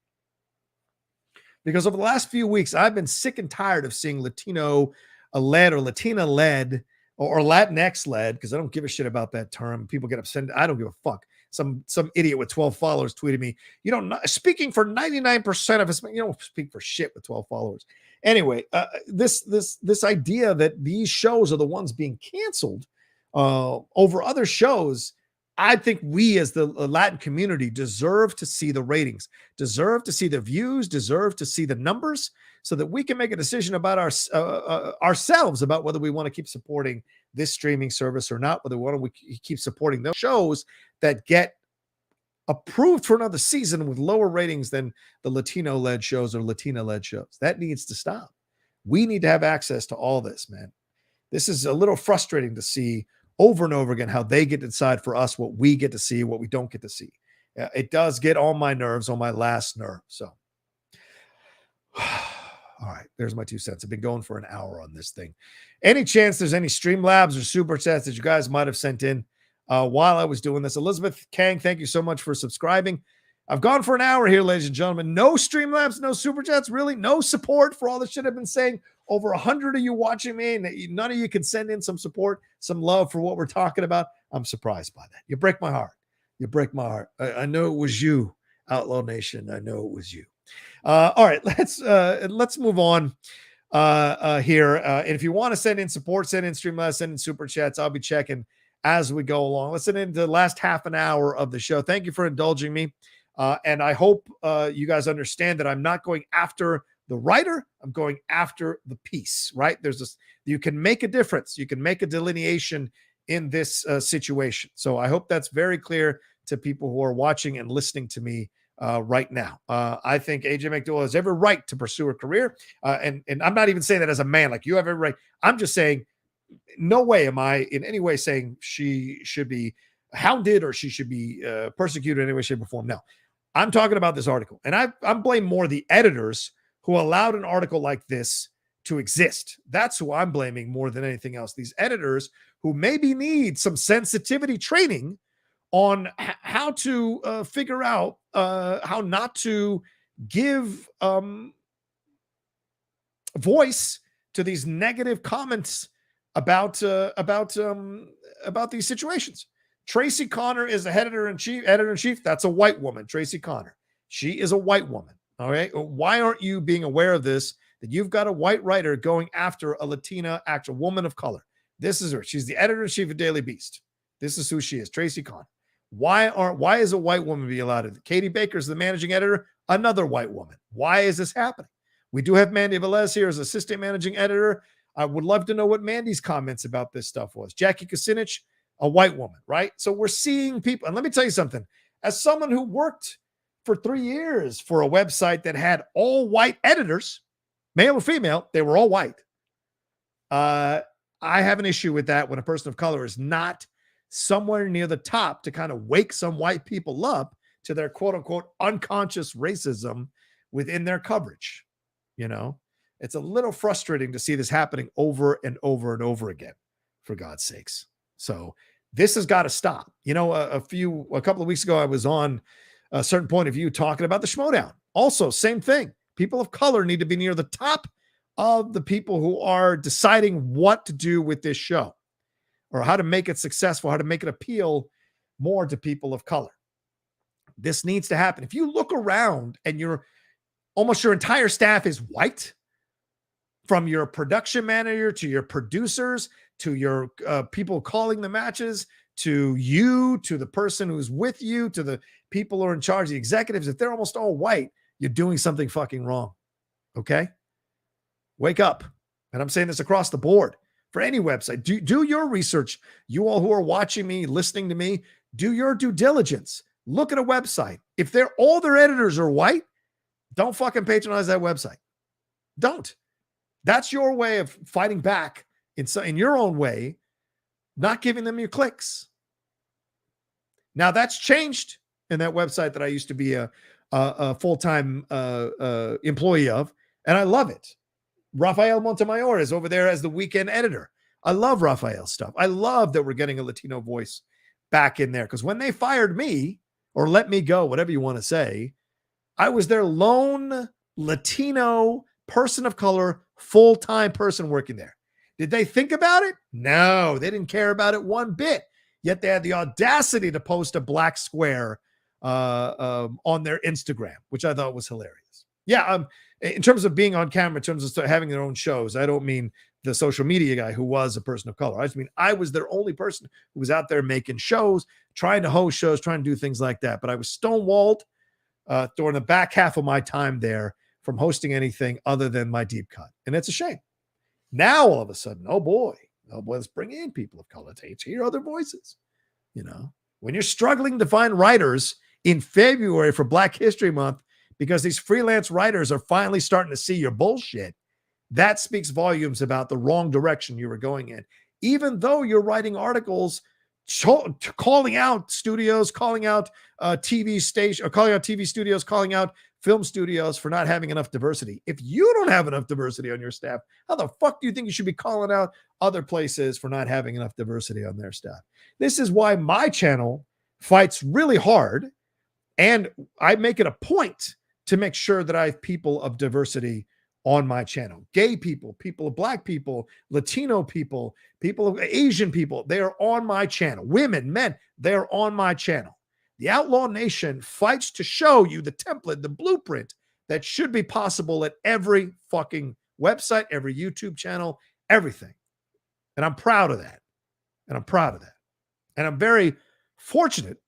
Speaker 1: Because over the last few weeks, I've been sick and tired of seeing Latino-led or Latina-led or Latinx-led, because I don't give a shit about that term. People get upset. I don't give a fuck. Some idiot with 12 followers tweeted me, speaking for 99% of us, you don't speak for shit with 12 followers. Anyway, this idea that these shows are the ones being canceled over other shows, I think we as the Latin community deserve to see the ratings, deserve to see the views, deserve to see the numbers, so that we can make a decision about ourselves about whether we want to keep supporting this streaming service or not, whether we want to keep supporting those shows that get approved for another season with lower ratings than the Latino-led shows or Latina-led shows. That needs to stop. We need to have access to all this, man. This is a little frustrating to see over and over again how they get to decide for us what we get to see, what we don't get to see. It does get on my nerves, on my last nerve. So, all right, there's my 2 cents. I've been going for an hour on this thing. Any chance there's any Streamlabs or Super Chats that you guys might have sent in while I was doing this? Elizabeth Kang, thank you so much for subscribing. I've gone for an hour here, ladies and gentlemen. No Streamlabs, no Super Chats, really. No support for all the shit I've been saying. Over 100 of you watching me, and none of you can send in some support, some love for what we're talking about. I'm surprised by that. You break my heart. You break my heart. I know it was you, Outlaw Nation. I know it was you. All right, let's move on here. And if you want to send in support, send in Streamlabs, send in Super Chats. I'll be checking as we go along. Let's get into the last half an hour of the show. Thank you for indulging me. And I hope you guys understand that I'm not going after the writer. I'm going after the piece, right? You can make a difference. You can make a delineation in this situation. So I hope that's very clear to people who are watching and listening to me right now. I think AJ McDowell has every right to pursue a career. And I'm not even saying that as a man, like you have every right. I'm just saying, no way am I in any way saying she should be hounded or she should be persecuted in any way, shape, or form. No, I'm talking about this article. And I'm blaming more the editors who allowed an article like this to exist. That's who I'm blaming more than anything else. These editors who maybe need some sensitivity training on how to figure out how not to give voice to these negative comments about these situations. Tracy Connor is the editor-in-chief. That's a white woman, Tracy Connor. She is a white woman. All right. Why aren't you being aware of this? That you've got a white writer going after a Latina actor, woman of color. This is her. She's the editor-in-chief of Daily Beast. This is who she is, Tracy Connor. Why is a white woman being allowed to? Katie Baker is the managing editor, another white woman. Why is this happening? We do have Mandy Velez here as assistant managing editor. I would love to know what Mandy's comments about this stuff was. Jackie Kucinich, a white woman, right? So we're seeing people, and let me tell you something. As someone who worked for 3 years for a website that had all white editors, male or female, they were all white. I have an issue with that when a person of color is not somewhere near the top to kind of wake some white people up to their quote unquote unconscious racism within their coverage. You know, it's a little frustrating to see this happening over and over and over again, for God's sakes. So this has got to stop. You know, a couple of weeks ago, I was on a certain point of view talking about the Schmodown. Also, same thing. People of color need to be near the top of the people who are deciding what to do with this show or how to make it successful, how to make it appeal more to people of color. This needs to happen. If you look around and almost your entire staff is white, from your production manager to your producers, to your people calling the matches, to you, to the person who's with you, to the people who are in charge, the executives, if they're almost all white, you're doing something fucking wrong. Okay? Wake up. And I'm saying this across the board for any website. Do your research. You all who are watching me, listening to me, do your due diligence. Look at a website. If all their editors are white, don't fucking patronize that website. Don't. That's your way of fighting back in your own way, not giving them your clicks. Now that's changed in that website that I used to be a full-time employee of, and I love it. Rafael Montemayor is over there as the weekend editor. I love Rafael's stuff. I love that we're getting a Latino voice back in there, because when they fired me or let me go, whatever you want to say, I was their lone Latino person of color, full-time person working there. Did they think about it? No, they didn't care about it one bit. Yet they had the audacity to post a black square on their Instagram, which I thought was hilarious. Yeah, in terms of being on camera, in terms of having their own shows, I don't mean the social media guy who was a person of color. I just mean I was their only person who was out there making shows, trying to host shows, trying to do things like that. But I was stonewalled during the back half of my time there from hosting anything other than my deep cut. And it's a shame. Now, all of a sudden, oh boy, let's bring in people of color to hear other voices. You know, when you're struggling to find writers in February for Black History Month because these freelance writers are finally starting to see your bullshit, that speaks volumes about the wrong direction you were going in. Even though you're writing articles calling out studios, calling out TV station, or calling out TV studios, calling out film studios for not having enough diversity. If you don't have enough diversity on your staff, how the fuck do you think you should be calling out other places for not having enough diversity on their staff? This is why my channel fights really hard And I make it a point to make sure that I have people of diversity on my channel. Gay people, people of Black people, Latino people, people of Asian people, they are on my channel. Women, men, they're on my channel. The Outlaw Nation fights to show you the template, the blueprint that should be possible at every fucking website, every YouTube channel, everything. And I'm proud of that. And I'm proud of that. And I'm very fortunate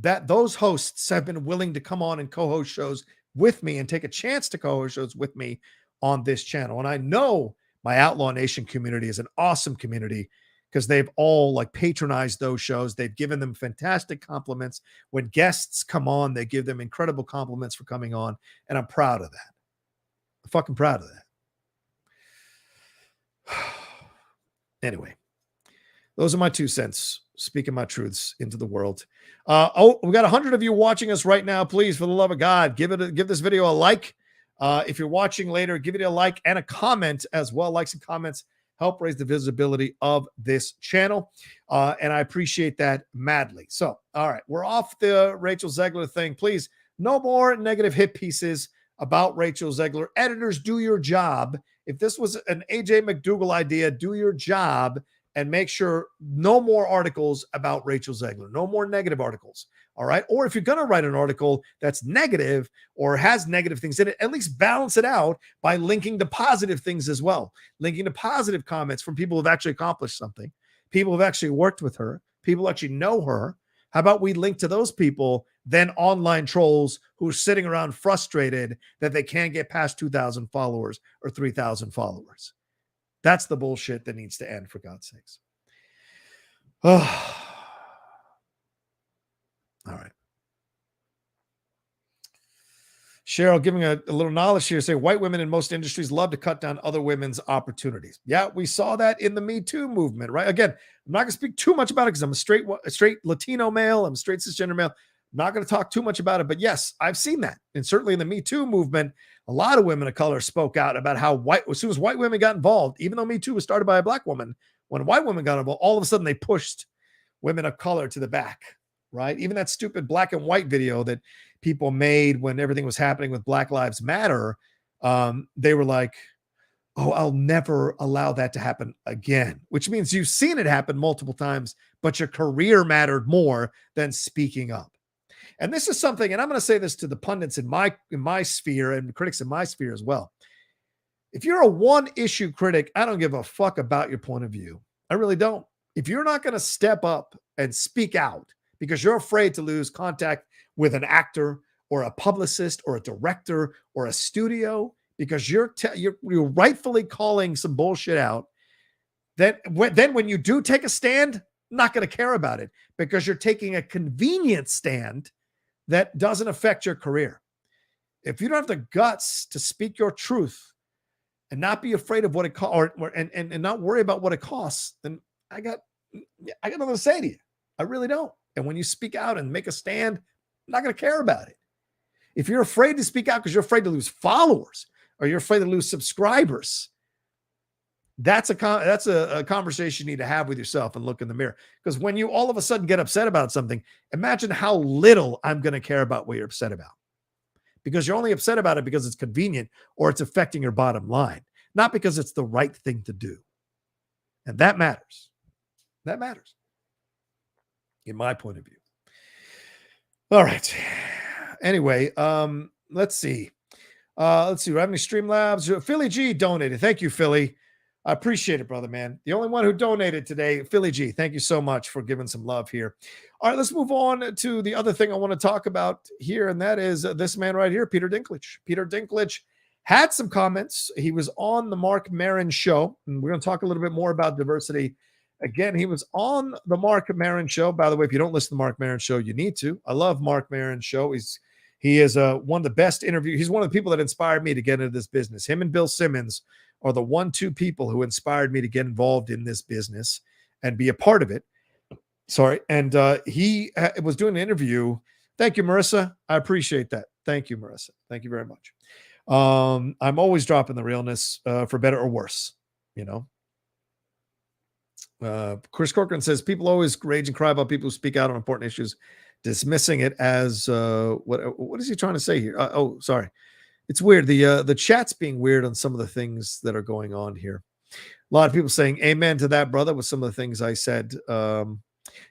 Speaker 1: that those hosts have been willing to come on and co-host shows with me and take a chance to co-host shows with me on this channel. And I know my Outlaw Nation community is an awesome community because they've all like patronized those shows. They've given them fantastic compliments. When guests come on, they give them incredible compliments for coming on. And I'm proud of that. I'm fucking proud of that. Anyway, those are my 2 cents, speaking my truths into the world. We got 100 of you watching us right now. Please, for the love of God, give this video a like. If you're watching later, give it a like and a comment as well. Likes and comments help raise the visibility of this channel. And I appreciate that madly. So, all right, we're off the Rachel Zegler thing. Please, no more negative hit pieces about Rachel Zegler. Editors, do your job. If this was an AJ McDougal idea, do your job and make sure no more articles about Rachel Zegler, no more negative articles. All right. Or if you're going to write an article that's negative or has negative things in it, at least balance it out by linking to positive things as well. Linking to positive comments from people who've actually accomplished something, people who've actually worked with her, people who actually know her. How about we link to those people than online trolls who are sitting around frustrated that they can't get past 2,000 followers or 3,000 followers? That's the bullshit that needs to end, for God's sakes. Oh. All right. Cheryl giving a little knowledge here, say white women in most industries love to cut down other women's opportunities. Yeah, we saw that in the Me Too movement, right? Again, I'm not going to speak too much about it because I'm a straight Latino male. I'm a straight cisgender male. I'm not going to talk too much about it, but yes, I've seen that. And certainly in the Me Too movement, a lot of women of color spoke out about how as soon as white women got involved, even though Me Too was started by a Black woman, when white women got involved, all of a sudden they pushed women of color to the back, right? Even that stupid black and white video that people made when everything was happening with Black Lives Matter, they were like, oh, I'll never allow that to happen again, which means you've seen it happen multiple times, but your career mattered more than speaking up. And this is something, and I'm going to say this to the pundits in my sphere and critics in my sphere as well. If you're a one-issue critic, I don't give a fuck about your point of view. I really don't. If you're not going to step up and speak out because you're afraid to lose contact with an actor or a publicist or a director or a studio because you're rightfully calling some bullshit out, then when you do take a stand, I'm not going to care about it because you're taking a convenient stand that doesn't affect your career. If you don't have the guts to speak your truth and not be afraid of what it costs and not worry about what it costs, then I got nothing to say to you. I really don't. And when you speak out and make a stand, I'm not going to care about it. If you're afraid to speak out because you're afraid to lose followers or you're afraid to lose subscribers, that's a conversation you need to have with yourself and look in the mirror. Because when you all of a sudden get upset about something, imagine how little I'm going to care about what you're upset about. Because you're only upset about it because it's convenient or it's affecting your bottom line, not because it's the right thing to do. And that matters. That matters. In my point of view. All right. Anyway, let's see. Do I have any Streamlabs? Philly G donated. Thank you, Philly. I appreciate it, brother, man. The only one who donated today, Philly G. Thank you so much for giving some love here. All right, let's move on to the other thing I want to talk about here, and that is this man right here, Peter Dinklage. Peter Dinklage had some comments. He was on the Mark Maron show, and we're going to talk a little bit more about diversity. Again, he was on the Mark Maron show. By the way, if you don't listen to the Mark Maron show, you need to. I love Mark Maron's show. He is one of the best interviews. He's one of the people that inspired me to get into this business. Him and Bill Simmons are the 1-2 people who inspired me to get involved in this business and be a part of it. Sorry. And he was doing an interview. Thank you, Marissa. I appreciate that. Thank you, Marissa. Thank you very much. I'm always dropping the realness for better or worse, you know. Chris Corcoran says people always rage and cry about people who speak out on important issues. dismissing it as what is he trying to say here? Oh, sorry. It's weird. The chat's being weird on some of the things that are going on here. A lot of people saying amen to that, brother, with some of the things I said.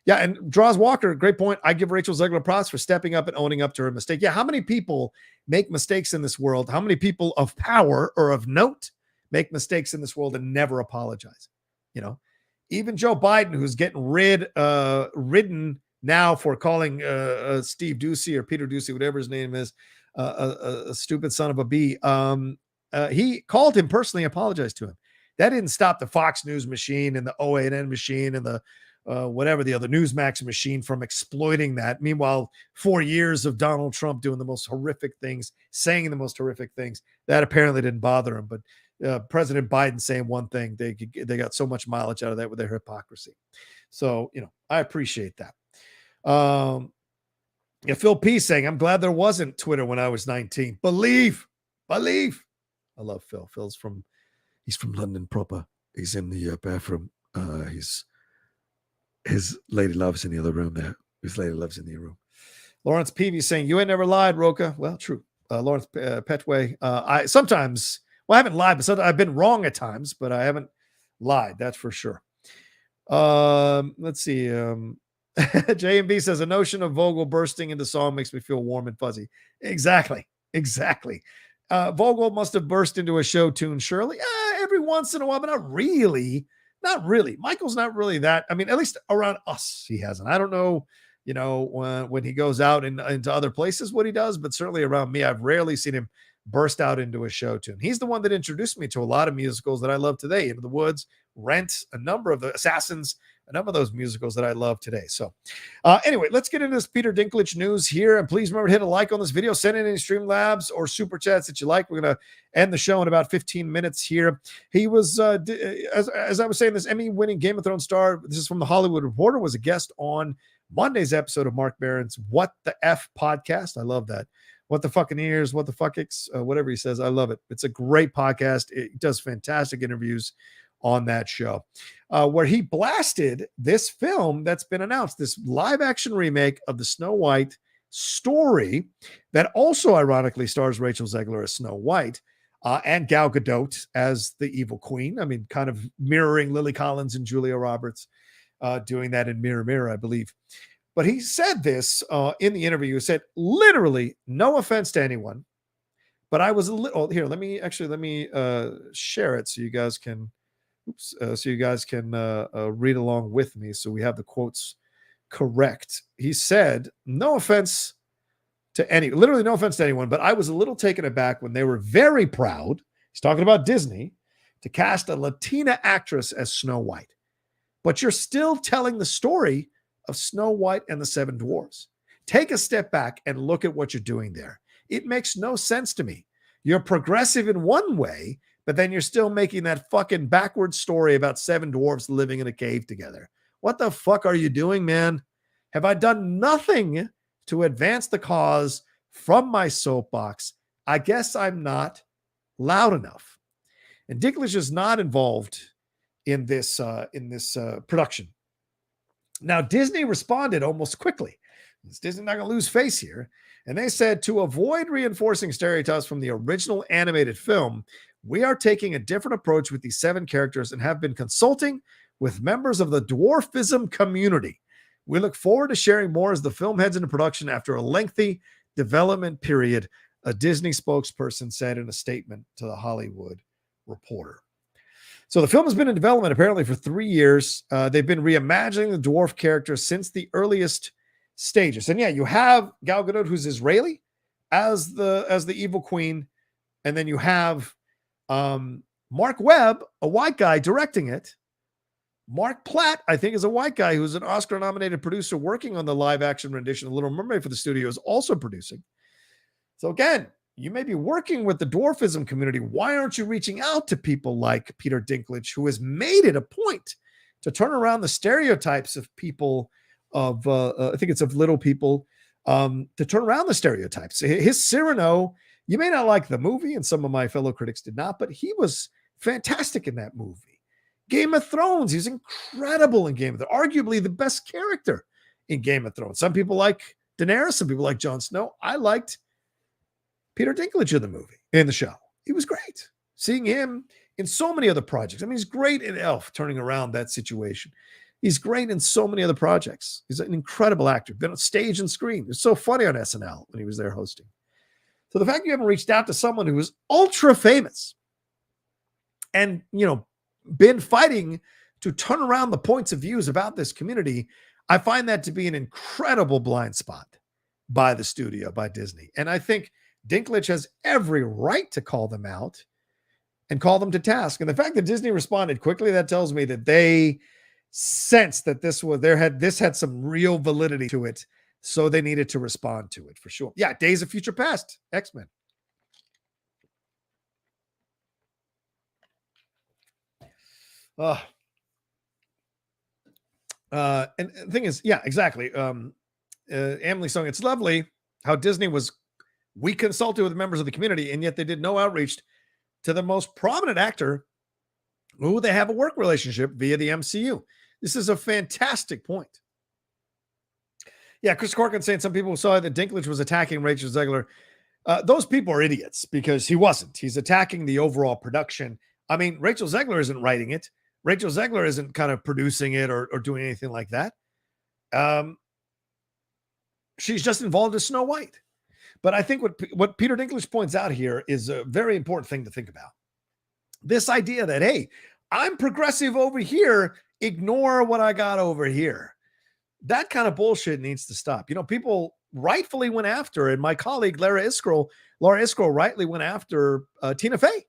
Speaker 1: Yeah, and Draws Walker, great point. I give Rachel Zegler props for stepping up and owning up to her mistake. Yeah, how many people make mistakes in this world? How many people of power or of note make mistakes in this world and never apologize? You know, even Joe Biden, who's getting ridden now for calling Steve Ducey or Peter Ducey, whatever his name is, a stupid son of a bee. He called him personally, apologized to him. That didn't stop the Fox News machine and the OANN machine and the whatever the other Newsmax machine from exploiting that. Meanwhile, 4 years of Donald Trump doing the most horrific things, saying the most horrific things, that apparently didn't bother him. But President Biden saying one thing, they got so much mileage out of that with their hypocrisy. So, I appreciate that. Yeah, Phil P saying, I'm glad there wasn't Twitter when I was 19. Believe. I love Phil. He's from London proper. He's in the bathroom. His lady love's in the other room there. His lady love's in the other room. Lawrence Peavy saying, you ain't never lied, Rocha. Well, true. Lawrence Petway. I haven't lied, but I've been wrong at times, but I haven't lied. That's for sure. Let's see. JMB says, a notion of Vogel bursting into song makes me feel warm and fuzzy. Exactly. Vogel must have burst into a show tune, surely. Every once in a while, but not really. Michael's not really that. I mean, at least around us, he hasn't. I don't know, when he goes out into other places, what he does, but certainly around me, I've rarely seen him burst out into a show tune. He's the one that introduced me to a lot of musicals that I love today. Into the Woods, Rent, a number of the Assassins, a number of those musicals that I love today. So anyway, let's get into this Peter Dinklage news here. And please remember to hit a like on this video. Send in any Streamlabs or Super Chats that you like. We're going to end the show in about 15 minutes here. He was, as I was saying, this Emmy-winning Game of Thrones star, this is from The Hollywood Reporter, was a guest on Monday's episode of Mark Maron's What the F podcast. I love that. What the fucking ears, what the fuck whatever he says. I love it. It's a great podcast. It does fantastic interviews on that show, where he blasted this film that's been announced, this live action remake of the Snow White story that also ironically stars Rachel Zegler as Snow White and Gal Gadot as the evil queen. I mean, kind of mirroring Lily Collins and Julia Roberts doing that in Mirror, Mirror, I believe. But he said this in the interview. He said, literally, no offense to anyone, but I was a little here. Let me share it so you guys can read along with me. So we have the quotes correct. He said, no offense to anyone, but I was a little taken aback when they were very proud. He's talking about Disney to cast a Latina actress as Snow White, but you're still telling the story of Snow White and the Seven Dwarfs. Take a step back and look at what you're doing there. It makes no sense to me. You're progressive in one way, but then you're still making that fucking backwards story about seven dwarfs living in a cave together. What the fuck are you doing, man? Have I done nothing to advance the cause from my soapbox? I guess I'm not loud enough. And Dinklage is not involved in this production. Now, Disney responded almost quickly. Disney's not going to lose face here. And they said, to avoid reinforcing stereotypes from the original animated film, we are taking a different approach with these seven characters and have been consulting with members of the dwarfism community. We look forward to sharing more as the film heads into production after a lengthy development period, a Disney spokesperson said in a statement to The Hollywood Reporter. So the film has been in development apparently for 3 years. They've been reimagining the dwarf character since the earliest stages. And yeah, you have Gal Gadot, who's Israeli, as the evil queen. And then you have Mark Webb, a white guy, directing it. Mark Platt, I think, is a white guy who's an Oscar-nominated producer working on the live-action rendition of Little Mermaid for the studio, is also producing. So again, you may be working with the dwarfism community. Why aren't you reaching out to people like Peter Dinklage, who has made it a point to turn around the stereotypes of people, of I think it's of little people, to turn around the stereotypes? His Cyrano, you may not like the movie, and some of my fellow critics did not, but he was fantastic in that movie. Game of Thrones, he's incredible in Game of Thrones, arguably the best character in Game of Thrones. Some people like Daenerys. Some people like Jon Snow. I liked Peter Dinklage in the show. He was great. Seeing him in so many other projects. I mean, he's great in Elf, turning around that situation. He's great in so many other projects. He's an incredible actor. Been on stage and screen. It's so funny on SNL when he was there hosting. So the fact you haven't reached out to someone who was ultra famous and, been fighting to turn around the points of views about this community, I find that to be an incredible blind spot by the studio, by Disney. And I think Dinklage has every right to call them out and call them to task. And the fact that Disney responded quickly, that tells me that they sensed that this had some real validity to it. So they needed to respond to it for sure. Yeah, Days of Future Past, X-Men. And the thing is, yeah, exactly. Emily Song, it's lovely how Disney we consulted with members of the community, and yet they did no outreach to the most prominent actor who they have a work relationship via the MCU. This is a fantastic point. Yeah, Chris Corkin saying some people saw that Dinklage was attacking Rachel Zegler. Those people are idiots because he wasn't. He's attacking the overall production. I mean, Rachel Zegler isn't writing it. Rachel Zegler isn't kind of producing it or doing anything like that. She's just involved as Snow White. But I think what Peter Dinklage points out here is a very important thing to think about. This idea that, hey, I'm progressive over here, ignore what I got over here. That kind of bullshit needs to stop. People rightfully went after, and my colleague Laura Iskrell rightly went after Tina Fey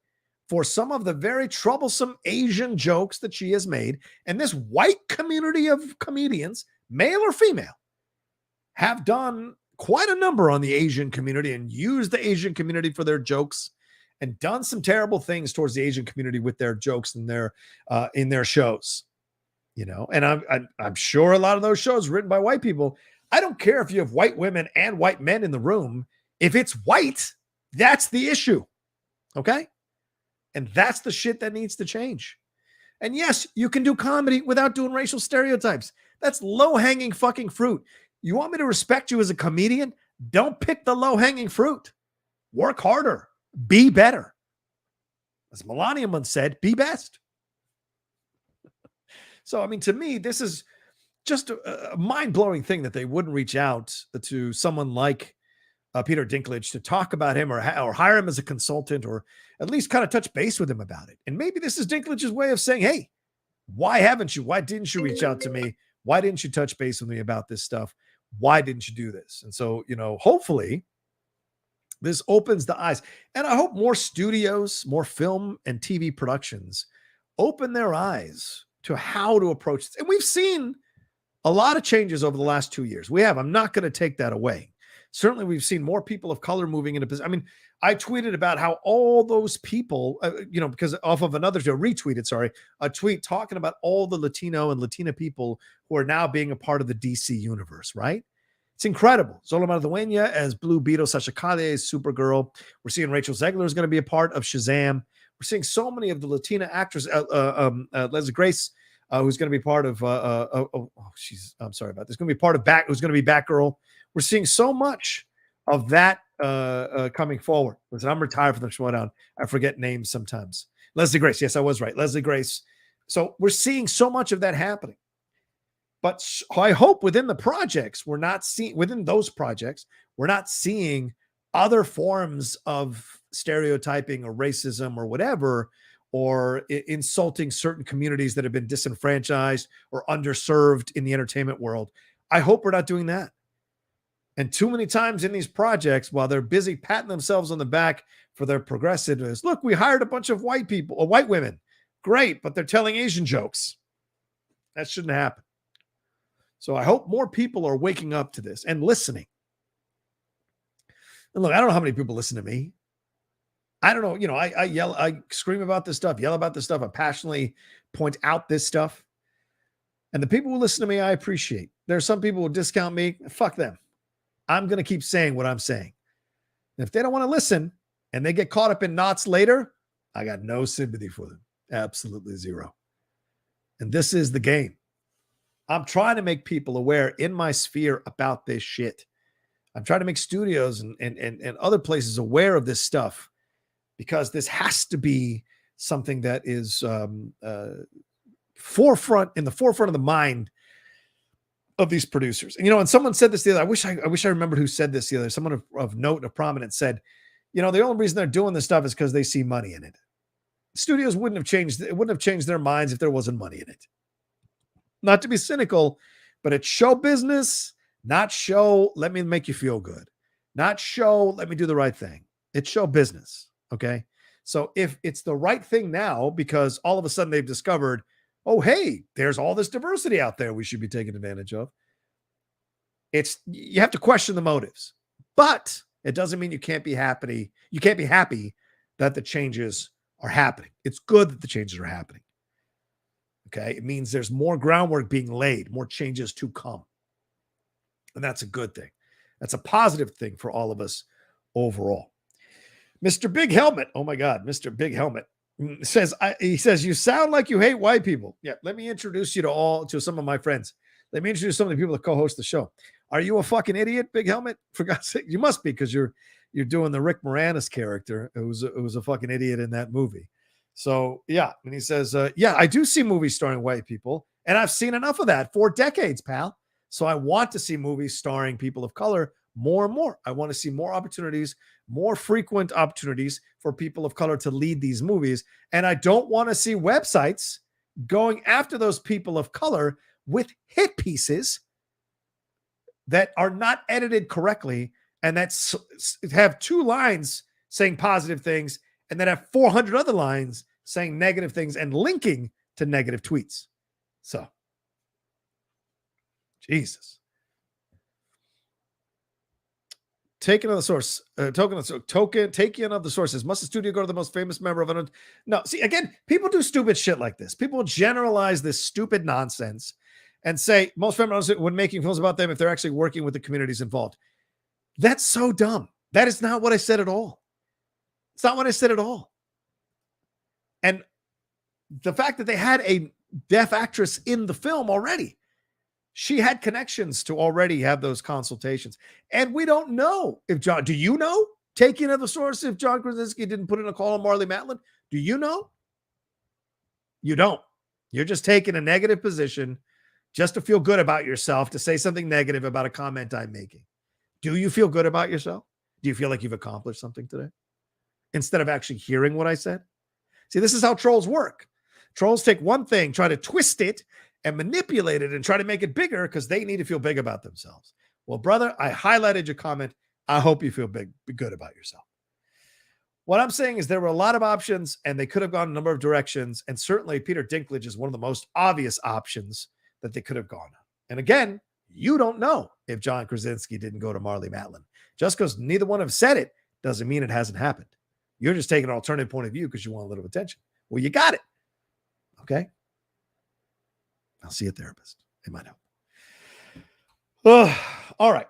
Speaker 1: for some of the very troublesome Asian jokes that she has made. And this white community of comedians, male or female, have done quite a number on the Asian community and used the Asian community for their jokes and done some terrible things towards the Asian community with their jokes and in their shows. And I'm sure a lot of those shows written by white people. I don't care if you have white women and white men in the room. If it's white, that's the issue. Okay? And that's the shit that needs to change. And yes, you can do comedy without doing racial stereotypes. That's low-hanging fucking fruit. You want me to respect you as a comedian? Don't pick the low-hanging fruit. Work harder. Be better. As Melania once said, be best. So, I mean, to me, this is just a mind-blowing thing that they wouldn't reach out to someone like Peter Dinklage to talk about him or hire him as a consultant or at least kind of touch base with him about it. And maybe this is Dinklage's way of saying, hey, why haven't you? Why didn't you reach out to me? Why didn't you touch base with me about this stuff? Why didn't you do this? And so, hopefully this opens the eyes. And I hope more studios, more film and TV productions open their eyes to how to approach this. And we've seen a lot of changes over the last 2 years. We have. I'm not going to take that away. Certainly, we've seen more people of color moving into business. I mean, I tweeted about how all those people, because off of a tweet talking about all the Latino and Latina people who are now being a part of the DC universe, right? It's incredible. Zola Mardueña as Blue Beetle, Sasha Calle as Supergirl. We're seeing Rachel Zegler is going to be a part of Shazam. We're seeing so many of the Latina actors, Leslie Grace, who's going to be part of, I'm sorry about this, going to be part of who's going to be Batgirl. We're seeing so much of that coming forward. Listen, I'm retired from the showdown. I forget names sometimes. Leslie Grace. Yes, I was right. Leslie Grace. So we're seeing so much of that happening. But I hope within the projects, within those projects, we're not seeing other forms of stereotyping or racism or whatever, or insulting certain communities that have been disenfranchised or underserved in the entertainment world. I hope we're not doing that. And too many times in these projects, while they're busy patting themselves on the back for their progressiveness, look, we hired a bunch of white people or white women. Great, but they're telling Asian jokes. That shouldn't happen. So I hope more people are waking up to this and listening. And look, I don't know how many people listen to me. I don't know. I yell, I scream about this stuff, yell about this stuff. I passionately point out this stuff. And the people who listen to me, I appreciate. There are some people who discount me. Fuck them. I'm going to keep saying what I'm saying. And if they don't want to listen and they get caught up in knots later, I got no sympathy for them. Absolutely zero. And this is the game. I'm trying to make people aware in my sphere about this shit. I'm trying to make studios and other places aware of this stuff, because this has to be something that is in the forefront of the mind of these producers. And, and someone said this the other, I wish I remembered who said this the other, someone of note, of prominence said, the only reason they're doing this stuff is because they see money in it. Studios wouldn't have changed their minds if there wasn't money in it. Not to be cynical, but it's show business, not show, let me make you feel good. Not show, let me do the right thing. It's show business, okay? So if it's the right thing now, because all of a sudden they've discovered, oh, hey, there's all this diversity out there we should be taking advantage of. You have to question the motives, but it doesn't mean you can't be happy. You can't be happy that the changes are happening. It's good that the changes are happening. Okay. It means there's more groundwork being laid, more changes to come. And that's a good thing. That's a positive thing for all of us overall. Mr. Big Helmet. Oh my God. Mr. Big Helmet says, he says, you sound like you hate white people. Yeah. Let me introduce you to some of my friends. Let me introduce some of the people that co-host the show. Are you a fucking idiot, Big Helmet? For God's sake, you must be, because you're doing the Rick Moranis character. It was a fucking idiot in that movie. So yeah, and he says, yeah, I do see movies starring white people, and I've seen enough of that for decades, pal. So I want to see movies starring people of color more and more. I want to see more opportunities, more frequent opportunities for people of color to lead these movies. And I don't want to see websites going after those people of color with hit pieces that are not edited correctly and that have 2 lines saying positive things and then have 400 other lines saying negative things and linking to negative tweets. So, Jesus. Taking of the source, taking of the sources. Must the studio go to the most famous member of it? No, see, again, people do stupid shit like this. People generalize this stupid nonsense and say most famous when making films about them if they're actually working with the communities involved. That's so dumb. That is not what I said at all. It's not what I said at all. And the fact that they had a deaf actress in the film already, she had connections to already have those consultations. And we don't know if John, do you know, taking of the source, if John Krasinski didn't put in a call on Marlee Matlin? Do you know? You don't. You're just taking a negative position just to feel good about yourself, to say something negative about a comment I'm making. Do you feel good about yourself? Do you feel like you've accomplished something today instead of actually hearing what I said? See, this is how trolls work. Trolls take one thing, try to twist it and manipulate it and try to make it bigger because they need to feel big about themselves. Well, brother, I highlighted your comment. I hope you feel good about yourself. What I'm saying is there were a lot of options and they could have gone a number of directions. And certainly Peter Dinklage is one of the most obvious options that they could have gone on. And again, you don't know if John Krasinski didn't go to Marlee Matlin. Just because neither one have said it doesn't mean it hasn't happened. You're just taking an alternative point of view because you want a little attention. Well, you got it. Okay. I'll see a therapist. It might help. All right.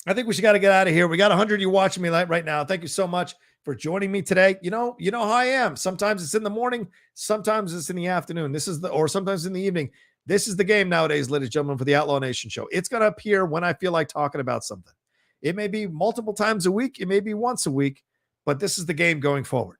Speaker 1: I think we should got to get out of here. We got 100 you watching me right now. Thank you so much for joining me today. You know how I am. Sometimes it's in the morning. Sometimes it's in the afternoon. Or sometimes in the evening. This is the game nowadays, ladies and gentlemen, for the Outlaw Nation show. It's going to appear when I feel like talking about something. It may be multiple times a week. It may be once a week, but this is the game going forward.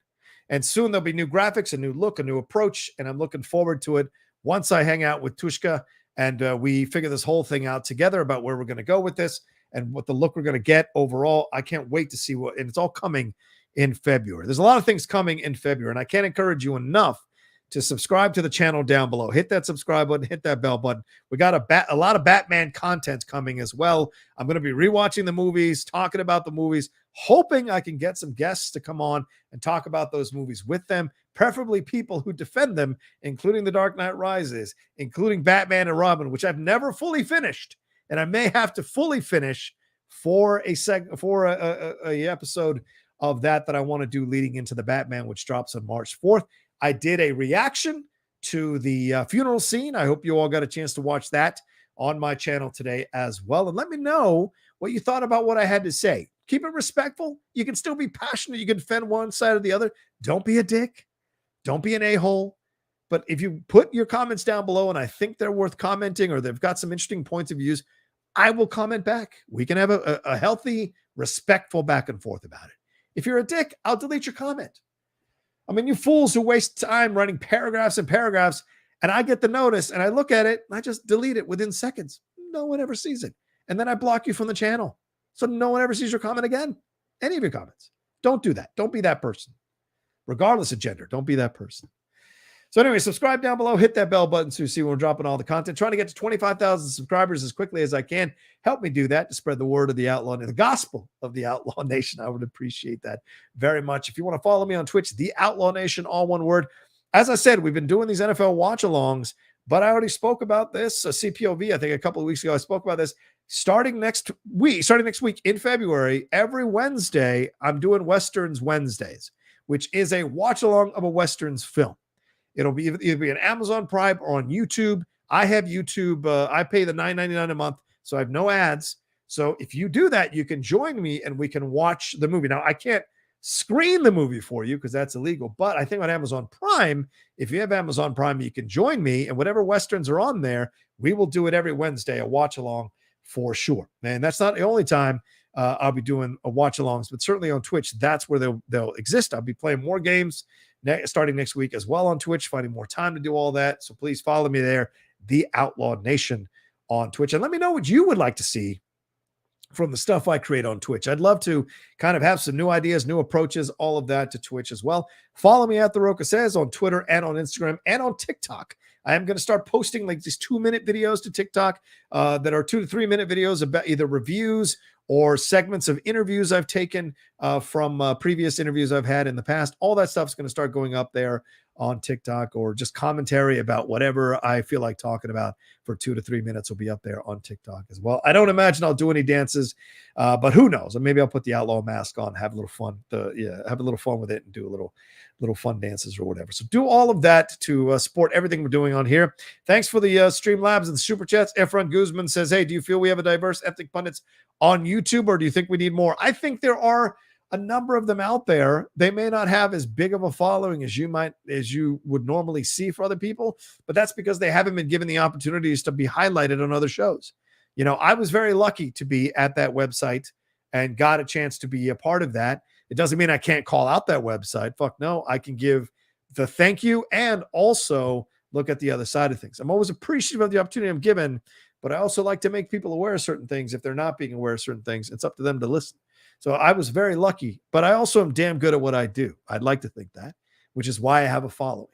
Speaker 1: And soon there'll be new graphics, a new look, a new approach, and I'm looking forward to it once I hang out with Tushka and we figure this whole thing out together about where we're going to go with this and what the look we're going to get overall. I can't wait to see and it's all coming in February. There's a lot of things coming in February, and I can't encourage you enough to subscribe to the channel down below. Hit that subscribe button, hit that bell button. We got a lot of Batman content coming as well. I'm going to be rewatching the movies, talking about the movies, hoping I can get some guests to come on and talk about those movies with them, preferably people who defend them, including The Dark Knight Rises, including Batman and Robin, which I've never fully finished, and I may have to fully finish for a episode of that I want to do leading into the Batman, which drops on March 4th. I did a reaction to the funeral scene. I hope you all got a chance to watch that on my channel today as well. And let me know what you thought about what I had to say. Keep it respectful. You can still be passionate. You can defend one side or the other. Don't be a dick. Don't be an a-hole. But if you put your comments down below and I think they're worth commenting or they've got some interesting points of views, I will comment back. We can have a healthy, respectful back and forth about it. If you're a dick, I'll delete your comment. I mean, you fools who waste time writing paragraphs and paragraphs, and I get the notice and I look at it, and I just delete it within seconds. No one ever sees it. And then I block you from the channel. So no one ever sees your comment again. Any of your comments. Don't do that. Don't be that person. Regardless of gender, don't be that person. So anyway, subscribe down below. Hit that bell button so you see when we're dropping all the content. Trying to get to 25,000 subscribers as quickly as I can. Help me do that to spread the word of the Outlaw, the gospel of the Outlaw Nation. I would appreciate that very much. If you want to follow me on Twitch, the Outlaw Nation, all one word. As I said, we've been doing these NFL watch-alongs, but I already spoke about this. CPOV, I think a couple of weeks ago, I spoke about this. Starting next week in February, every Wednesday, I'm doing Westerns Wednesdays, which is a watch-along of a Westerns film. It'll be either be an Amazon Prime or on YouTube. I have YouTube. I pay the $9.99 a month, so I have no ads. So if you do that, you can join me and we can watch the movie. Now, I can't screen the movie for you because that's illegal, but I think on Amazon Prime, if you have Amazon Prime, you can join me, and whatever Westerns are on there, we will do it every Wednesday, a watch-along for sure. And that's not the only time I'll be doing a watch-alongs, but certainly on Twitch, that's where they'll exist. I'll be playing more games starting next week as well on Twitch, finding more time to do all that. So please follow me there, the Outlaw Nation on Twitch. And let me know what you would like to see from the stuff I create on Twitch. I'd love to kind of have some new ideas, new approaches, all of that to Twitch as well. Follow me at The Rocha Says on Twitter and on Instagram and on TikTok. I am going to start posting like these 2-minute videos to TikTok that are 2 to 3 minute videos about either reviews or segments of interviews I've taken from previous interviews I've had in the past. All that stuff's going to start going up there on TikTok, or just commentary about whatever I feel like talking about for 2 to 3 minutes will be up there on TikTok as well. I don't imagine I'll do any dances, but who knows? Or maybe I'll put the Outlaw mask on, have a little fun, have a little fun with it and do a little fun dances or whatever. So do all of that to support everything we're doing on here. Thanks for the Streamlabs and the Super Chats. Efron Guzman says, hey, do you feel we have a diverse ethnic pundits on YouTube, or do you think we need more? I think there are a number of them out there. They may not have as big of a following as you would normally see for other people, but that's because they haven't been given the opportunities to be highlighted on other shows. You know, I was very lucky to be at that website and got a chance to be a part of that. It doesn't mean I can't call out that website. Fuck no, I can give the thank you and also look at the other side of things. I'm always appreciative of the opportunity I'm given, but I also like to make people aware of certain things. If they're not being aware of certain things, it's up to them to listen. So I was very lucky, but I also am damn good at what I do. I'd like to think that, which is why I have a following.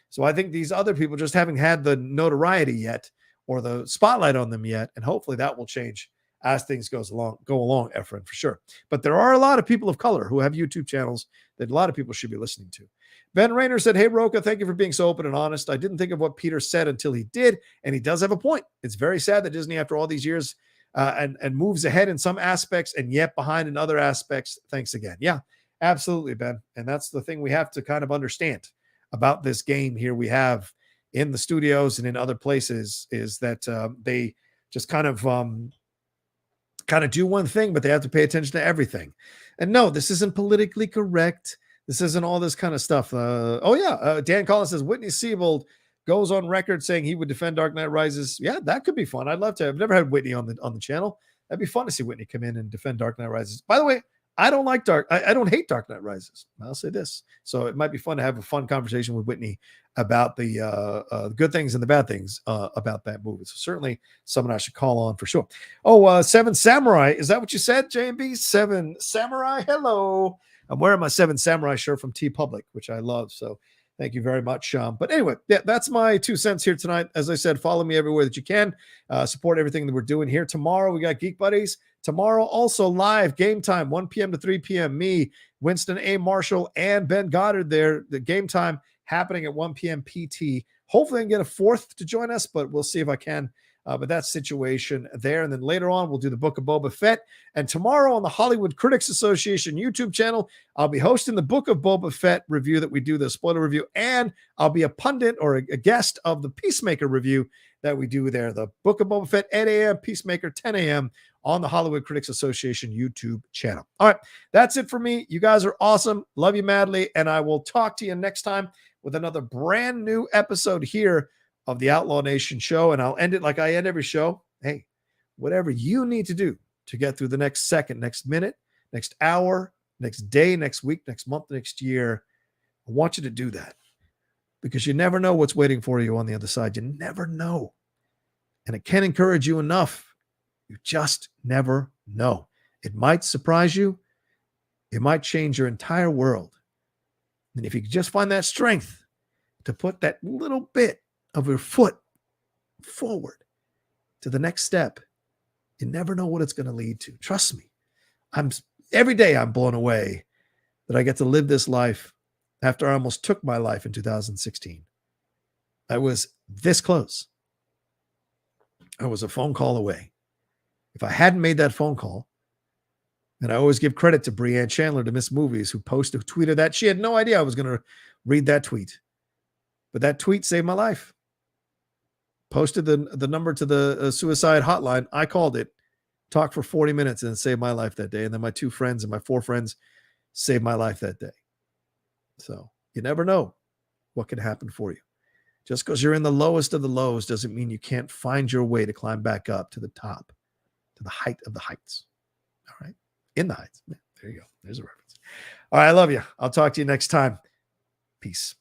Speaker 1: So I think these other people just haven't had the notoriety yet or the spotlight on them yet, and hopefully that will change as things go along, Efren, for sure. But there are a lot of people of color who have YouTube channels that a lot of people should be listening to. Ben Rayner said, hey, Rocha, thank you for being so open and honest. I didn't think of what Peter said until he did, and he does have a point. It's very sad that Disney, after all these years, and moves ahead in some aspects and yet behind in other aspects. Thanks again. Yeah, absolutely, Ben. And that's the thing we have to kind of understand about this game here we have in the studios and in other places is that they just kind of do one thing, but they have to pay attention to everything. And no, this isn't politically correct. This isn't all this kind of stuff. Dan Collins says Whitney Seibold goes on record saying he would defend Dark Knight Rises. Yeah, that could be fun. I'd love to. I've never had Whitney on the channel. That'd be fun to see Whitney come in and defend Dark Knight Rises. By the way, I don't hate Dark Knight Rises. I'll say this. So it might be fun to have a fun conversation with Whitney about the good things and the bad things about that movie. So certainly someone I should call on for sure. Oh, Seven Samurai. Is that what you said, JB? Seven Samurai. Hello. I'm wearing my Seven Samurai shirt from TeePublic, which I love. So thank you very much. But anyway, yeah, that's my 2 cents here tonight. As I said, follow me everywhere that you can. Support everything that we're doing here. Tomorrow, we got Geek Buddies. Tomorrow, also live game time, 1 p.m. to 3 p.m. Me, Winston A. Marshall, and Ben Goddard there. The game time happening at 1 p.m. PT. Hopefully, I can get a fourth to join us, but we'll see if I can. But that situation there. And then later on, we'll do the Book of Boba Fett. And tomorrow on the Hollywood Critics Association YouTube channel, I'll be hosting the Book of Boba Fett review that we do, the spoiler review. And I'll be a pundit or a guest of the Peacemaker review that we do there. The Book of Boba Fett, 8 a.m., Peacemaker, 10 a.m. on the Hollywood Critics Association YouTube channel. All right, that's it for me. You guys are awesome. Love you madly. And I will talk to you next time with another brand new episode here of the Outlaw Nation show. And I'll end it like I end every show. Hey, whatever you need to do to get through the next second, next minute, next hour, next day, next week, next month, next year. I want you to do that because you never know what's waiting for you on the other side. You never know. And it can't encourage you enough. You just never know. It might surprise you. It might change your entire world. And if you can just find that strength to put that little bit of your foot forward to the next step, you never know what it's going to lead to. Trust me. Every day I'm blown away that I get to live this life after I almost took my life in 2016. I was this close. I was a phone call away. If I hadn't made that phone call, and I always give credit to Breanne Chandler to Miss Movies, who tweeted that. She had no idea I was going to read that tweet. But that tweet saved my life. Posted the number to the suicide hotline. I called it, talked for 40 minutes, and it saved my life that day. And then my 2 friends and my 4 friends saved my life that day. So you never know what can happen for you. Just because you're in the lowest of the lows doesn't mean you can't find your way to climb back up to the top, to the height of the heights. All right. In the heights. There you go. There's a reference. All right. I love you. I'll talk to you next time. Peace.